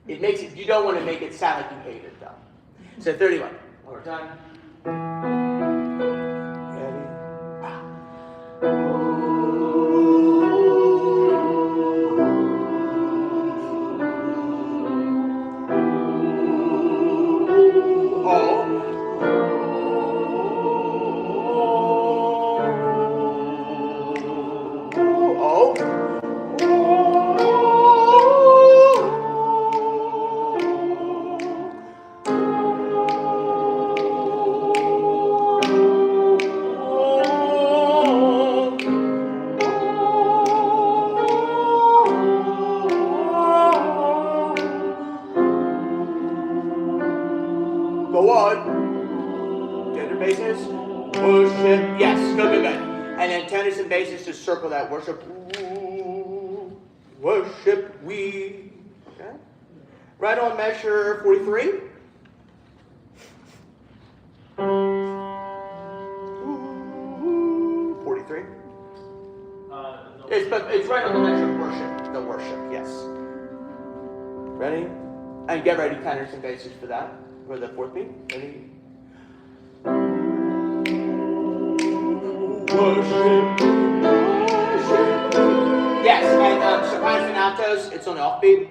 it makes it, you don't want to make it sound like you hate it though. So 31, one more time. Ready? Go on. Tenor basses. Worship. Yes, good. And then tenors and basses just circle that. Worship. Ooh, worship we. Okay. Right on measure 43. Ooh, 43. It's right on the measure of worship. The worship, yes. Ready? And get ready, tenors and basses for that. For the fourth beat. Ready? Worship. Yes, and sopranos and altos, it's on the offbeat.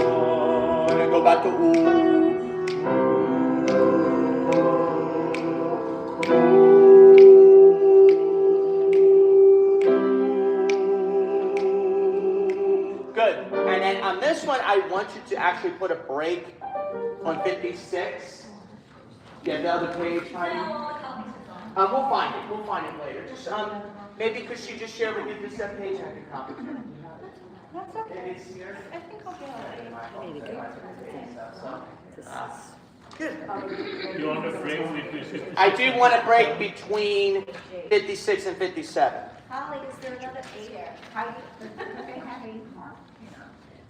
to actually put a break on 56. Yeah, the other page, Heidi. We'll find it. We'll find it later. Just maybe could she just share with you this page and I can copy it. That's okay. It's here. I think I'll get it. Good. You want to break between 56? I do want to break between 56 and 57. Holly, is there another page?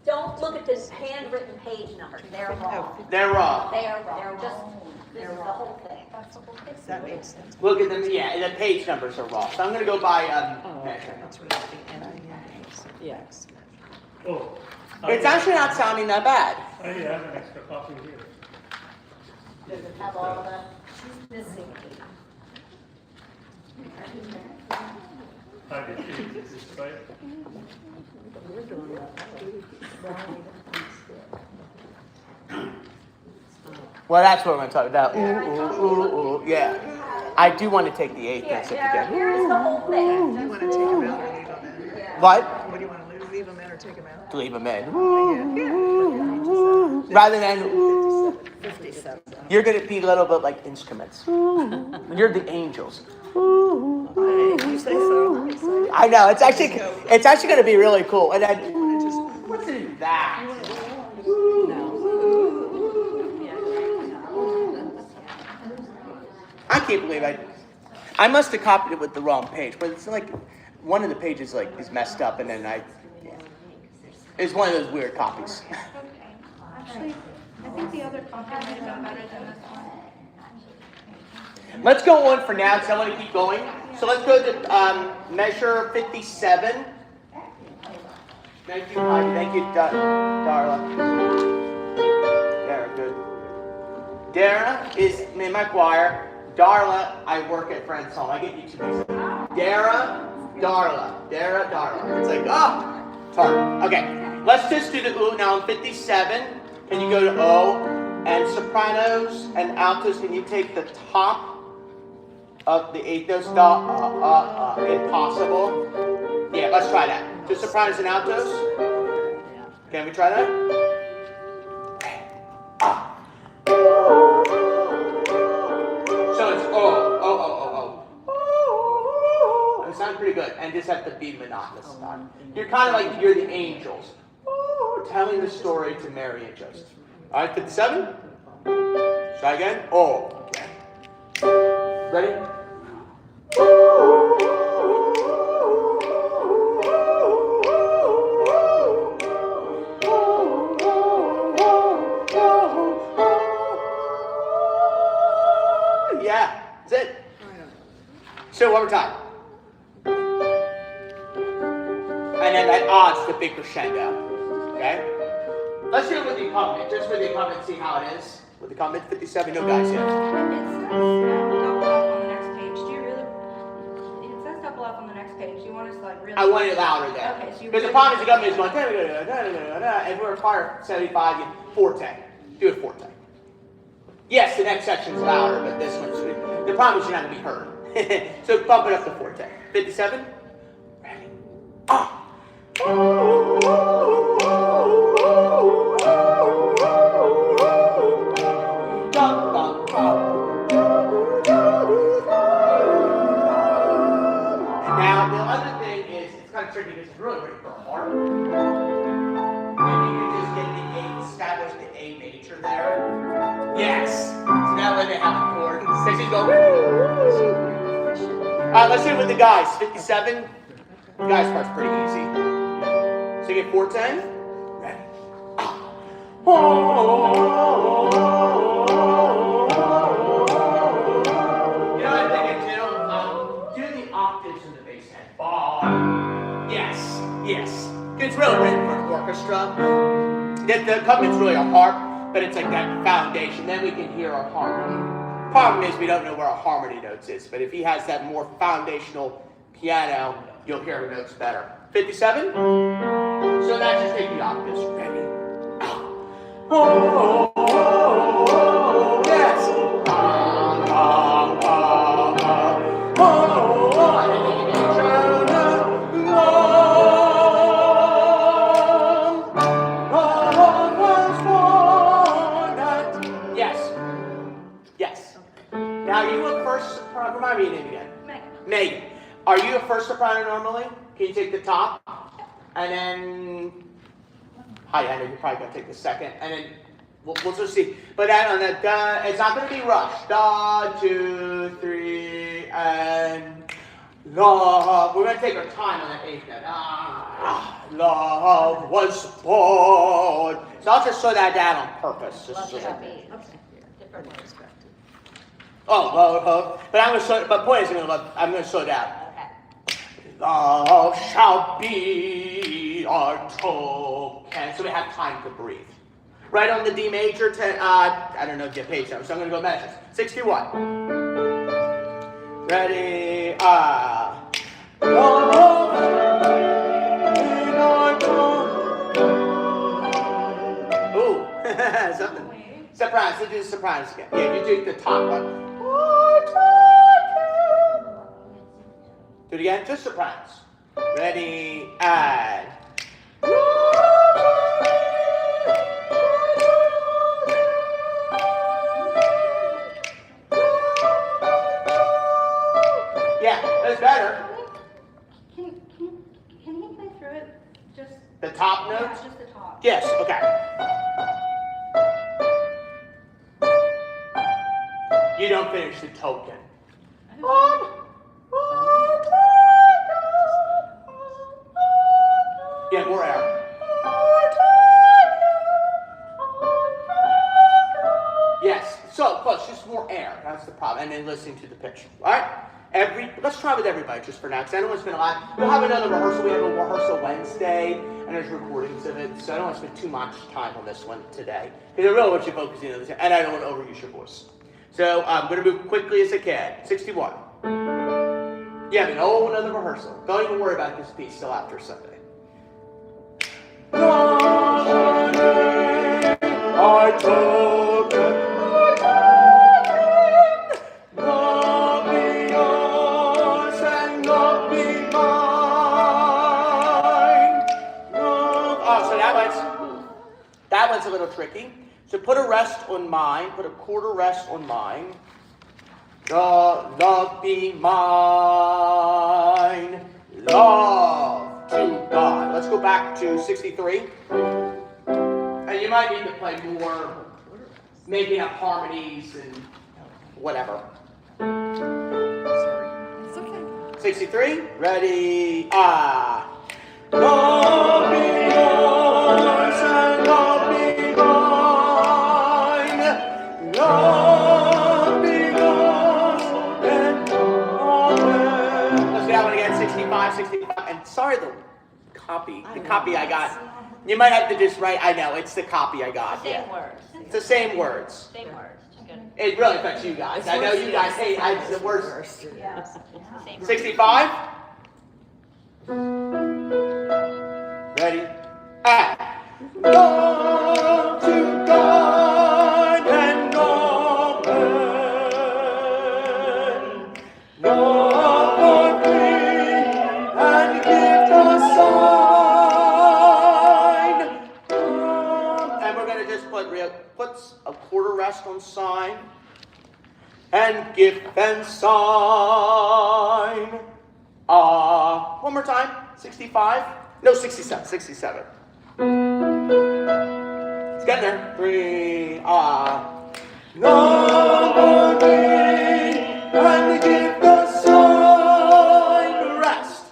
Don't look at this handwritten page numbers, they're wrong. They're wrong. They are wrong, just, this is the whole thing. That makes sense. Look at them. Yeah, the page numbers are wrong. So I'm going to go by measure. Yes. Oh. It's actually not sounding that bad. I have an extra copy here. Does it have all of the, she's missing eight. I did this right. Well, that's what we're going to talk about. Ooh. Yeah. I do want to take the eighth and sit Yeah, together. here's the whole thing. Do you want to take them out or leave them in? What? What do you want to leave them in or take them out? Leave them in. Yeah. Rather than, 57. you're going to be a little bit like instruments. You're the angels. You say so. I know. It's actually going to be really cool. And then, what's in that? I can't believe I must have copied it with the wrong page, but it's like one of the pages like is messed up, and then it's one of those weird copies. Actually, I think the other copy might have been better than this one. Let's go on for now, because I want to keep going. So let's go to measure 57. Thank you, Heidi. Thank you, Darla. Very good. Dara is in my choir. Darla, I work at Friends Home. I get you two mixed up. Darla. It's like, it's hard. Okay, let's just do the ooh now on 57. Can you go to O? And sopranos and altos, can you take the top of the eighth notes? Impossible. Yeah, let's try that. Just sopranos and altos. Can we try that? So it's oh. It sounds pretty good. And just have to be monotonous. You're kind of like you're the angels. Telling the story to Mary and Joseph. All right, 57. Try again. Oh. Okay. Ready? Yeah, that's it. So one more time. And then that odds the big crescendo. Okay? Let's do it with the accompaniment. Just with the accompaniment, see how it is. With the accompaniment, 57, no guys yet. It says double up on the next page. Do you really? It says double up on the next page. Do you want us to like really? I want it louder there. Okay, so you. Because the problem is the accompaniment is going, and we're required 75, you forte. Do it forte. Yes, the next section's louder, but this one's, the problem is you're not going to be heard. So bump it up to forte. 57. Ready? Now, the other thing is, it's kind of tricky because it's really ready for a harp. And you can just get the A, establish the A major there. Yes. So now let it have a chord. So you go. Alright, let's do it with the guys. 57. The guys part's pretty easy. Sing it 410. Ready? You know what I'm thinking too? Do the octaves in the bass head. Yes. It's really written for an orchestra. The accompaniment is really a harp, but it's like that foundation. Then we can hear our harmony. Problem is we don't know where our harmony notes is, but if he has that more foundational piano, you'll hear the notes better. 57? So that's just take the octaves. Ready? Yes! first soprano? Remind me your name again. Meg. Megan. Are you a first soprano normally? Can you take the top? And then, hi, I know you're probably going to take the second. And then, we'll just see. But then on the da, it's not going to be rushed. Da, 2, 3, and love. We're going to take our time on that 8th note. Love was born. So I'll just slow that down on purpose. Just so that. Different words. But I'm going to slow. But point is, I'm going to slow down. Okay. Love shall be our token. So we have time to breathe. Right on the D major, I don't know if you have page number, so I'm going to go measures. 61. Ready, love in our token. Ooh, something. Sopranos, let's do the sopranos again. Yeah, you do the top one. Do it again, just sopranos. Ready, and. Yeah, that's better. Can he play through it? Just The top yeah, notes? just the top. Yes, okay. You don't finish the token. Yeah, more air. Yes, so close, just more air. That's the problem. And then listening to the pitch. All right? Let's try with everybody just for now, because I don't want to spend a lot. We'll have another rehearsal. We have a rehearsal Wednesday, and there's recordings of it, so I don't want to spend too much time on this one today, because I really want you focusing on this, and I don't want to overuse your voice. So I'm going to move quickly as I can. 61. You have an whole another rehearsal. Don't even worry about this piece till after Sunday. I took it. Not be yours and not be mine. Oh, so that one's a little tricky. So put a rest on mine, put a quarter rest on mine. Love be mine. Love to God. Let's go back to 63. And you might need to play more, making up harmonies and whatever. 63. Ready? Love be yours and love be mine. Love be yours and amen. Let's do that one again. 65, 65. And sorry, the copy I got. You might have to just write. I know it's the copy I got. Same words. It's the same words. Same words. Good. It really affects you guys. I know you guys hate the worst. Yeah. Same 65. Ready? Love to God and open. Love for free and give the sign. And we're going to just put a quarter rest on sign. And give and sign. One more time. 65. No, 67. 67. It's getting there. 3. Love me and give the sign. Rest.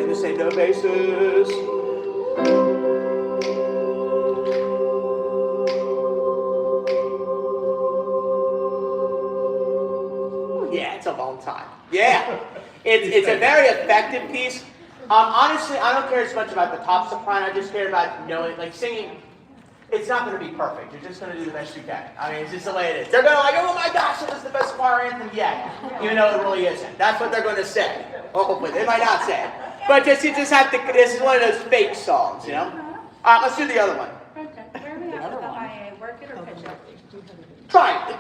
The same note basis. Yeah, it's a long time. Yeah, it's a very effective piece. Honestly, I don't care as much about the top soprano. I just care about knowing, like singing. It's not going to be perfect. You're just going to do the best you can. I mean, it's just the way it is. They're going to oh my gosh, it was the best choir anthem yet. Even though it really isn't. That's what they're going to say. Well, hopefully, they might not say it. But you just have to, this is one of those fake songs, you know? Let's do the other one. Okay. Where are we at with the high A? Work it or pitch it? Try it.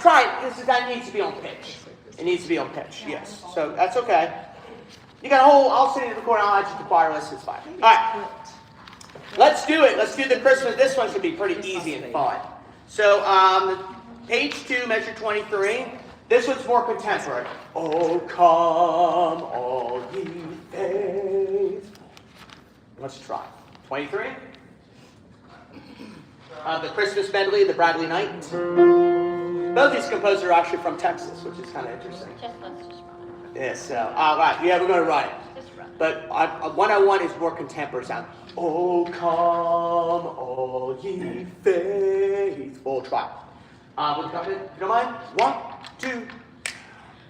That needs to be on pitch. It needs to be on pitch, yes. So that's okay. You got a whole, I'll send you the recording, I'll add you to the choir list, it's fine. All right. Let's do it. Let's do the Christmas. This one should be pretty easy and fun. So, page 2, measure 23. This one's more contemporary. Oh, come, all ye faithful. Let's try. 23. The Christmas medley, the Bradley Knight. Both these composers are actually from Texas, which is kind of interesting. Let's just run it. Yeah, so, all right. Yeah, we're going to run it. Just run it. But 101 is more contemporary sound. Oh, come, all ye faithful. Try. Would you come in? If you don't mind? 1, 2.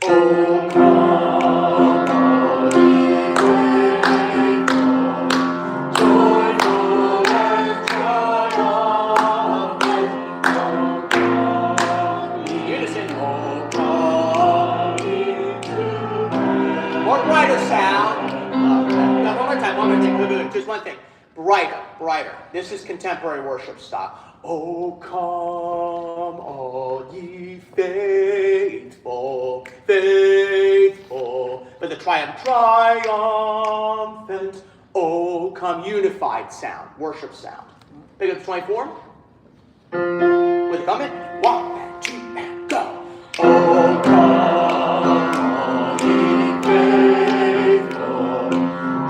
Oh, come, all ye faithful, joyful and triumphant. Oh, come ye. Unison. Oh, come ye to Bethlehem. More brighter sound. One more time. Good. Just one thing. Brighter. This is contemporary worship style. Oh, come, all ye faithful. But the triumphant. Oh, come, unified sound, worship sound. Pick up the 24. With it coming. 1 and 2 and go. Oh, come, all ye faithful.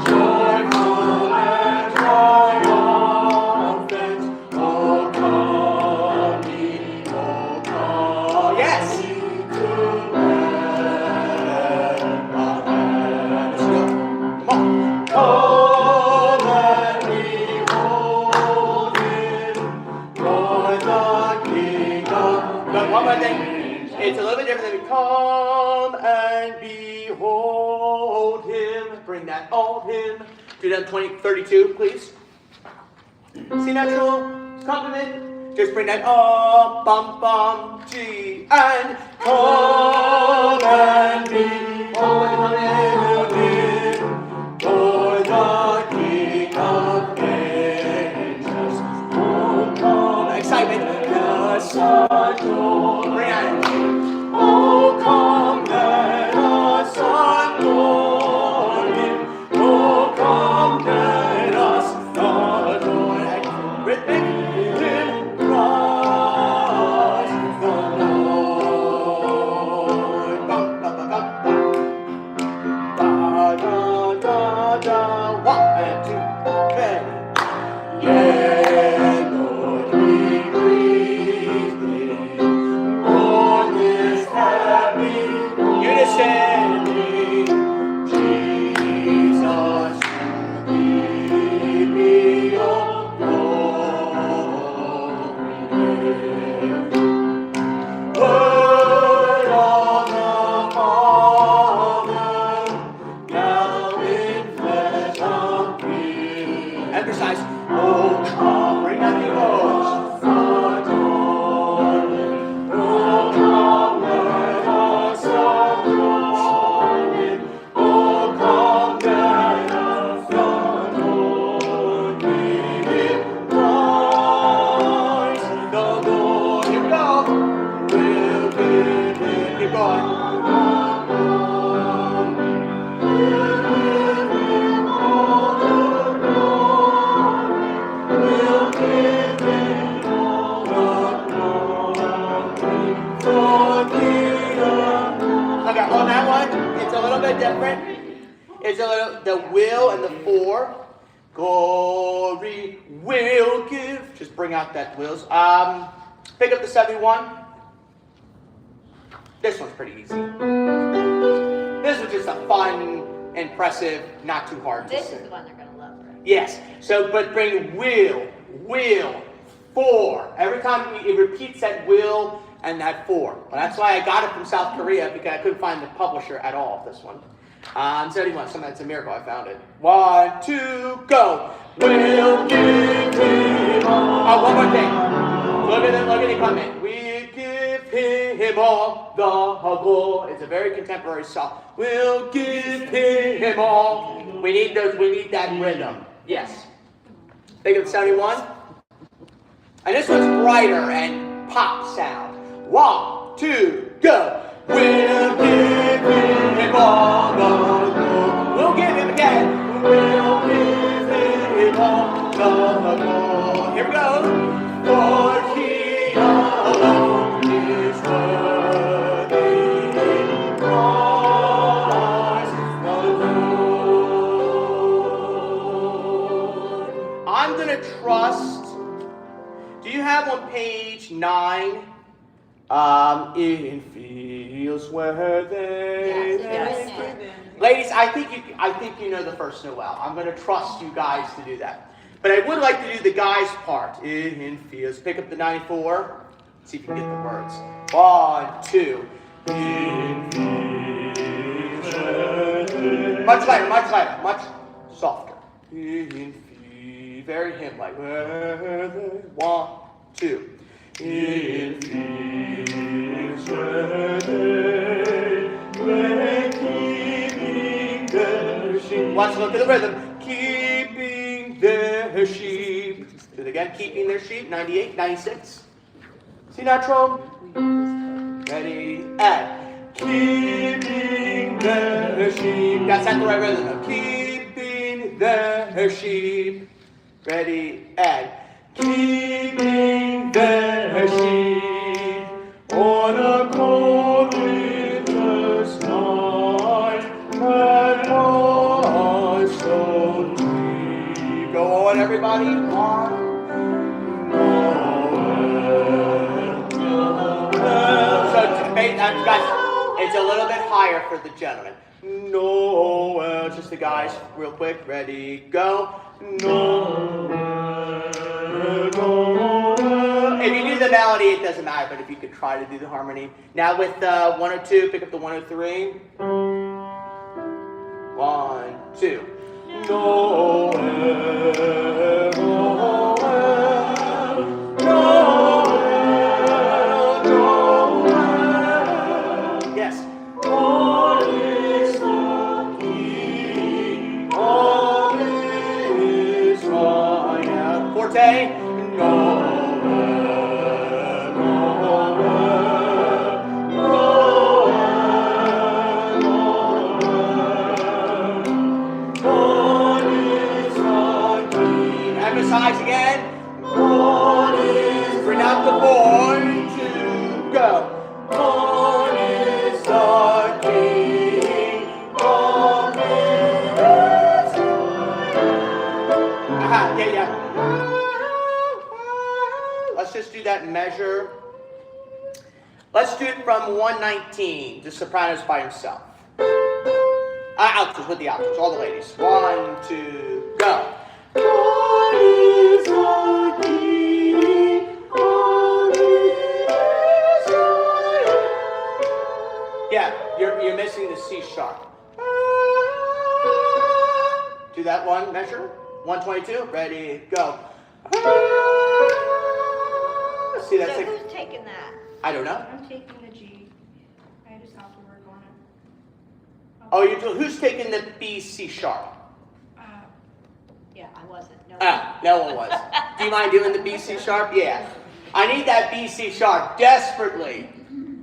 Joyful and triumphant. Oh, come ye, oh, come. Yes. To Bethlehem. Let's go. Come on. Come and behold him, Lord the King of. But one more thing. It's a little bit different than come and behold him. Bring that on him. Do that 32, please. C natural, accompaniment. Just bring that bum, G, and come and behold him, Lord the King of angels. Oh, come, excitement, the Son, bring it. Oh, come, let us adore him. Oh, come, let us adore him. Rhythmic, in Christ the Lord. Bum, bum, bum, bum, bum. Da, da, da. 1 and 2, ready. Yeah, Lord, we breathe thee on this happy unison. Jesus, to thee be all glory. Word of the Father, now in flesh appeared. Emphasize. Oh, come, bring out the oars. Adore him. Oh, come, let us adore him. Oh, come, let us adore him. Christ the Lord. Here we go. We'll give him. Keep going. We'll give him all the glory for thee. Okay, on that one, it's a little bit different. It's a little, the will and the for. Glory will give. Just bring out that wills. Pick up the 71. This one's pretty easy. This was just a fun, impressive, not too hard to This sing. is the one they're gonna love, right? Yes. So, but bring will, for. Every time it repeats that will and that for. Well, that's why I got it from South Korea, because I couldn't find the publisher at all of this one. 71. That's a miracle. I found it. 1, 2, go. We'll give him all. Oh, one more thing. Look at the comment. We give him all the glory. It's a very contemporary song. We'll give him all. We need that rhythm. Yes. Think of 71. And this one's brighter and pop sound. 1, 2, go. We'll give him all the glory. We'll give him again. We'll give him all the glory. Here we go. For he alone is worthy. Christ the Lord. I'm going to trust. Do you have on page 9? In fields where they Ladies, I think you know the first Noel. I'm going to trust you guys to do that. But I would like to do the guys part. In fields. Pick up the 94. See if you can get the words. 1, 2. In fields where they Much lighter, much softer. In fields, very hymn-like. Where they 1, 2. In fields where they were keeping their sheep. Let's look at the rhythm. Keeping their sheep. Do it again. Keeping their sheep. 98, 96. See that, Trome? Ready, and keeping their sheep. That's not the right rhythm. No. Keeping their sheep. Ready, and keeping their sheep on a cold winter's night that was so deep. Go on, everybody. So, guys, it's a little bit higher for the gentlemen. Noel, just the guys, real quick. Ready, go. Noel, Noel. If you do the melody, it doesn't matter, but if you could try to do the harmony. Now with 102, pick up the 103. 1, 2. Noel, Noel, Noel, Noel. Yes. All is the King, all is right now. Forte. Noel, Noel, Noel, Noel. All is the King. Emphasize again. All is. Bring out the boy to go. All is the King. All is right. Yeah. Let's just do that measure. Let's do it from 119, the sopranos by himself. Altos, with the altos, all the ladies. 1, 2, go. God is our King, God is our. Yeah, you're missing the C sharp. Do that one measure. 122, ready, go. See, that's So like, who's taking that? I don't know. I'm taking the G. I just have to work on it. Oh, who's taking the B, C sharp? Yeah, I wasn't. No. No one was. Do you mind doing the B, C sharp? Yeah. I need that B, C sharp desperately.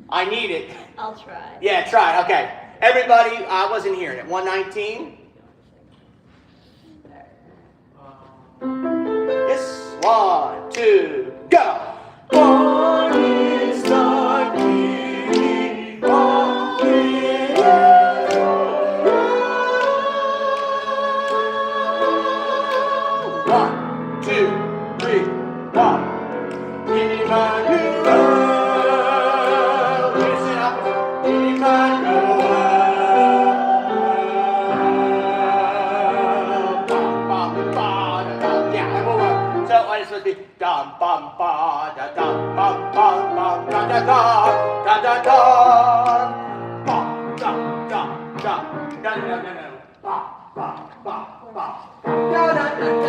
I need it. I'll try. Yeah, try it. Okay. Everybody, I wasn't hearing it. 119. Yes. 1, 2, go. Born is the King of Kings. 1, 2, 3, 1. Emmanuel. Listen up. Emmanuel. Yeah, one more. So I just want to be dum bum ba da dum bum bum bum da da da da da da bum dum dum dum da da da da bum bum bum bum da da da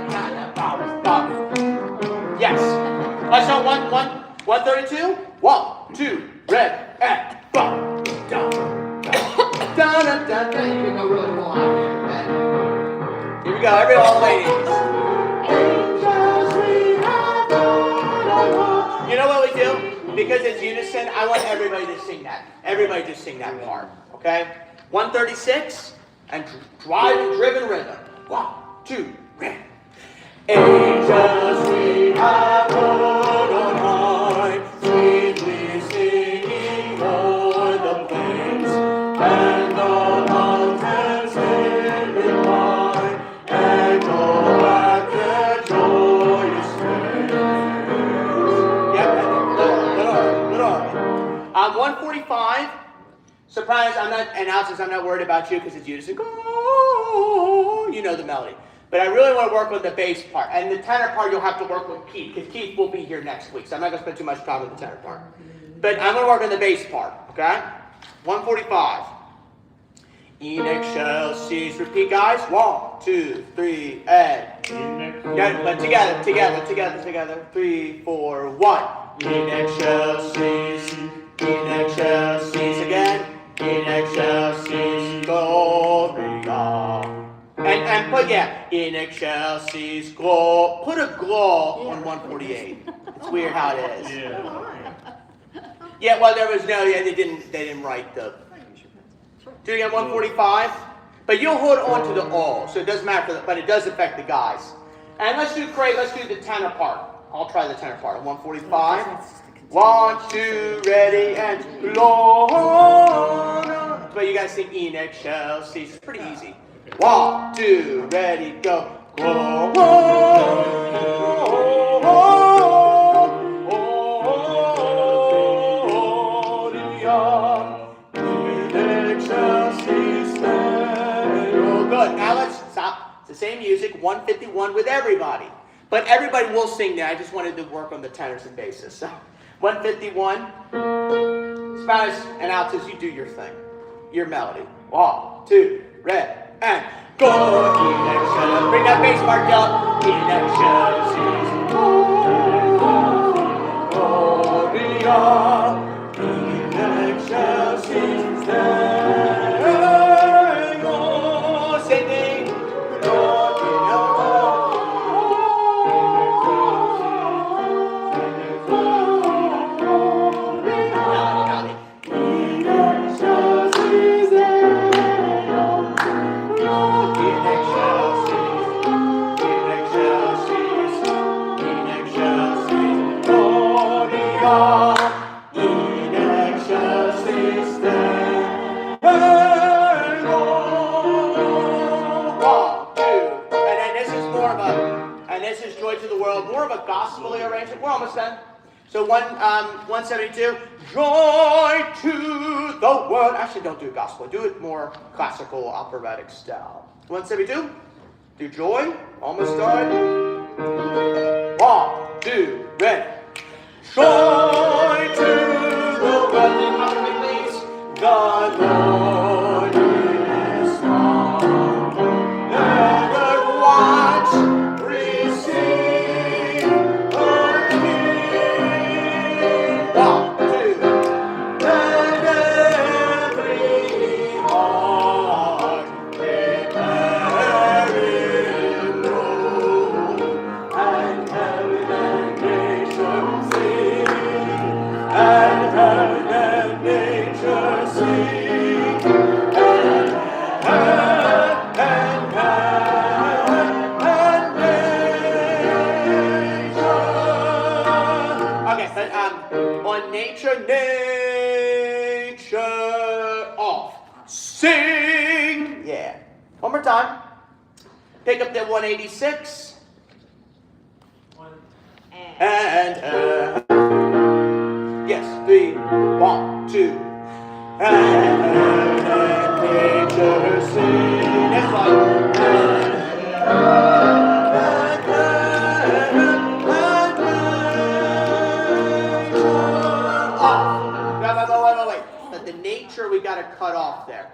da da bum. Yes. Let's go 132. 1, 2, red and bum dum da da da da. You can go really full out here. Here we go, every all ladies. You know what we do? because it's unison, I want everybody to sing that. Everybody just sing that part, okay? 136, and driven rhythm. 1, 2, 3. Angels we have heard on high, sweetly singing o'er the plains, and the mountains in reply, echo back their joyous strains. Yep, little. 145. Surprise! I'm not worried about you because it's you. Just go. You know the melody. But I really want to work on the bass part. And the tenor part you'll have to work with Keith, because Keith will be here next week. So I'm not going to spend too much time with the tenor part. But I'm going to work on the bass part, okay? 145. In excelsis. Repeat, guys. 1, 2, 3, and. Yeah, but together. 3, 4, 1. In excelsis. In excelsis again. In excelsis gloria. And put, in excelsis gloria. Put a glow on 148. It's weird how it is. Yeah, well, there was no, they didn't write the. Do it again, 145. But you'll hold on to the all, so it doesn't matter, but it does affect the guys. And let's do the tenor part. I'll try the tenor part. 145. 1, 2, ready, and Lord. But you gotta sing in excelsis. It's pretty easy. 1, 2, ready, go. Good. Now let's stop. It's the same music, 151 with everybody. But everybody will sing there. I just wanted to work on the tenors and basses. So 151. Spanish and altos, you do your thing. Your melody. 1, 2, ready, and go. Bring that bass part up. In excelsis gloria. In excelsis Deo. Singing. More of a gospel-y arrangement. We're almost done. So 172. Joy to the world. Actually, don't do gospel. Do it more classical operatic style. 172. Do joy. Almost done. 1, 2, ready. Joy to the world. Please. The Lord is come. Ever watch. On nature off. Sing. Yeah. One more time. Pick up that 186. And yes, 3, 1, 2. And nature sing. Next one. Wait. But the nature we got to cut off there.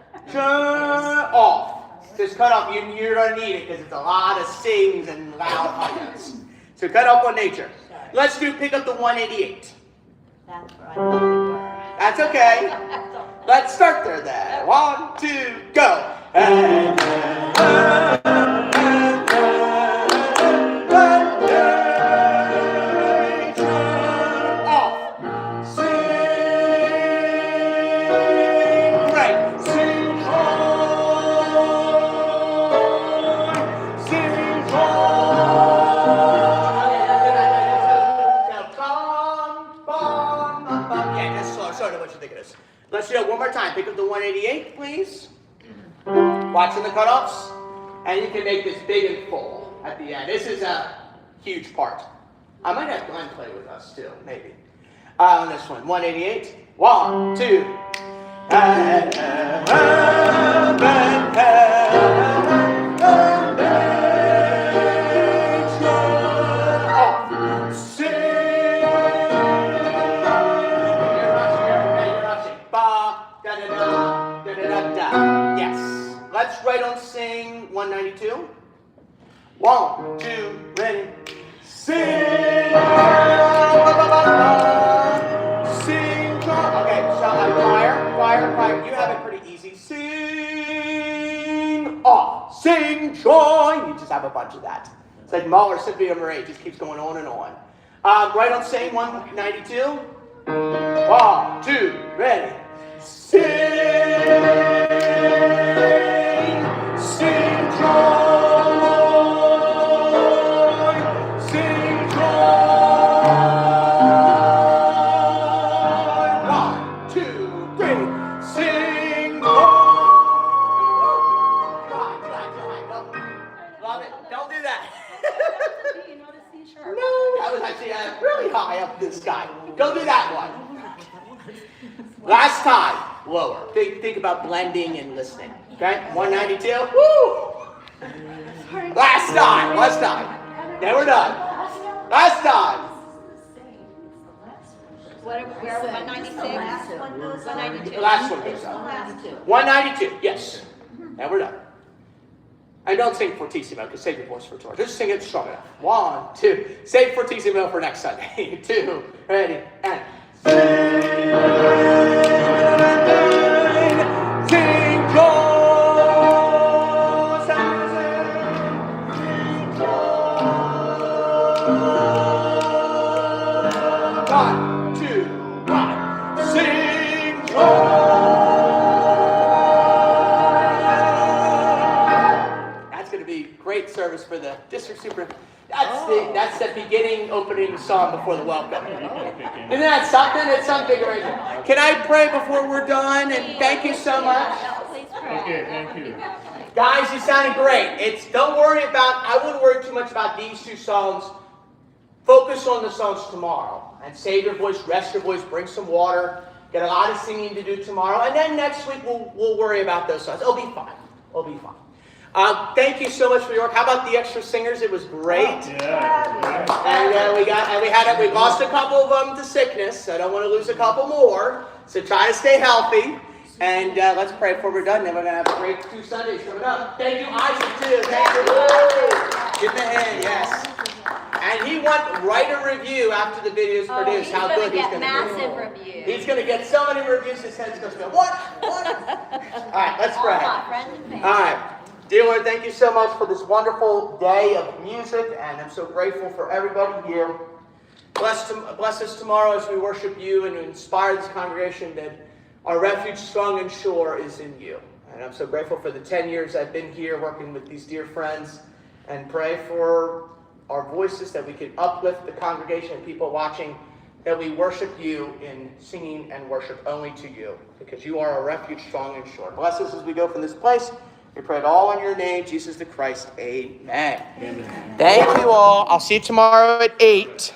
Off. Just cut off. You don't need it because it's a lot of sings and loud hi-hats. So cut off on nature. Let's pick up the 188. That's where I thought we were. That's okay. Let's start there then. 1, 2, go. Off. please. Watching the cutoffs. And you can make this big and full at the end. This is a huge part. I might have Glenn play with us too, maybe. On this one, 188. 1, 2. Yes. Let's right on sing 192. 1, 2, ready. Sing. Sing. Okay, so choir. You have it pretty easy. Sing off. Sing joy. You just have a bunch of that. It's like Mahler Symphony number 8. Just keeps going on and on. Right on sing 192. 1, 2, ready. Sing. Sing joy. This guy. Go do that one. Last time, lower. Think about blending and listening. Okay? 192. Woo! Last time. Then we're done. Last time. Where are we, 196? 192. The last one goes up. 192. Yes. And we're done. And don't sing fortissimo, because save your voice for tomorrow. Just sing it strong enough. 1, 2. Save fortissimo for next Sunday. 2. Ready. And sing. Sing joy. Sing joy. 1, 2, 1. Sing joy. Great service for the district superintendent. That's the beginning opening song before the welcome. Isn't that something? It's something great. Can I pray before we're done? And thank you so much. Okay, thank you. Guys, you sounded great. I wouldn't worry too much about these two songs. Focus on the songs tomorrow. And save your voice, rest your voice, bring some water. Got a lot of singing to do tomorrow. And then next week we'll worry about those songs. It'll be fine. Thank you so much for your work. How about the extra singers? It was great. Yeah. And we lost a couple of them to sickness. I don't want to lose a couple more. So try to stay healthy. And let's pray before we're done. Then we're going to have a great 2 Sundays coming up. Thank you, Isaac, too. Thank you. Give him a hand, yes. And he wants to write a review after the video is produced. How good he's going to be. Massive review. He's going to get so many reviews, his head's going to go, what? All right, let's pray. All my friends and family. All right. Dear Lord, thank you so much for this wonderful day of music, and I'm so grateful for everybody here. Bless us tomorrow as we worship you and inspire this congregation that our refuge, strong and sure, is in you. And I'm so grateful for the 10 years I've been here working with these dear friends, and pray for our voices that we can uplift the congregation and people watching, that we worship you in singing and worship only to you, because you are our refuge, strong and sure. Bless us as we go from this place. We pray it all in your name, Jesus the Christ. Amen. Thank you all. I'll see you tomorrow at 8.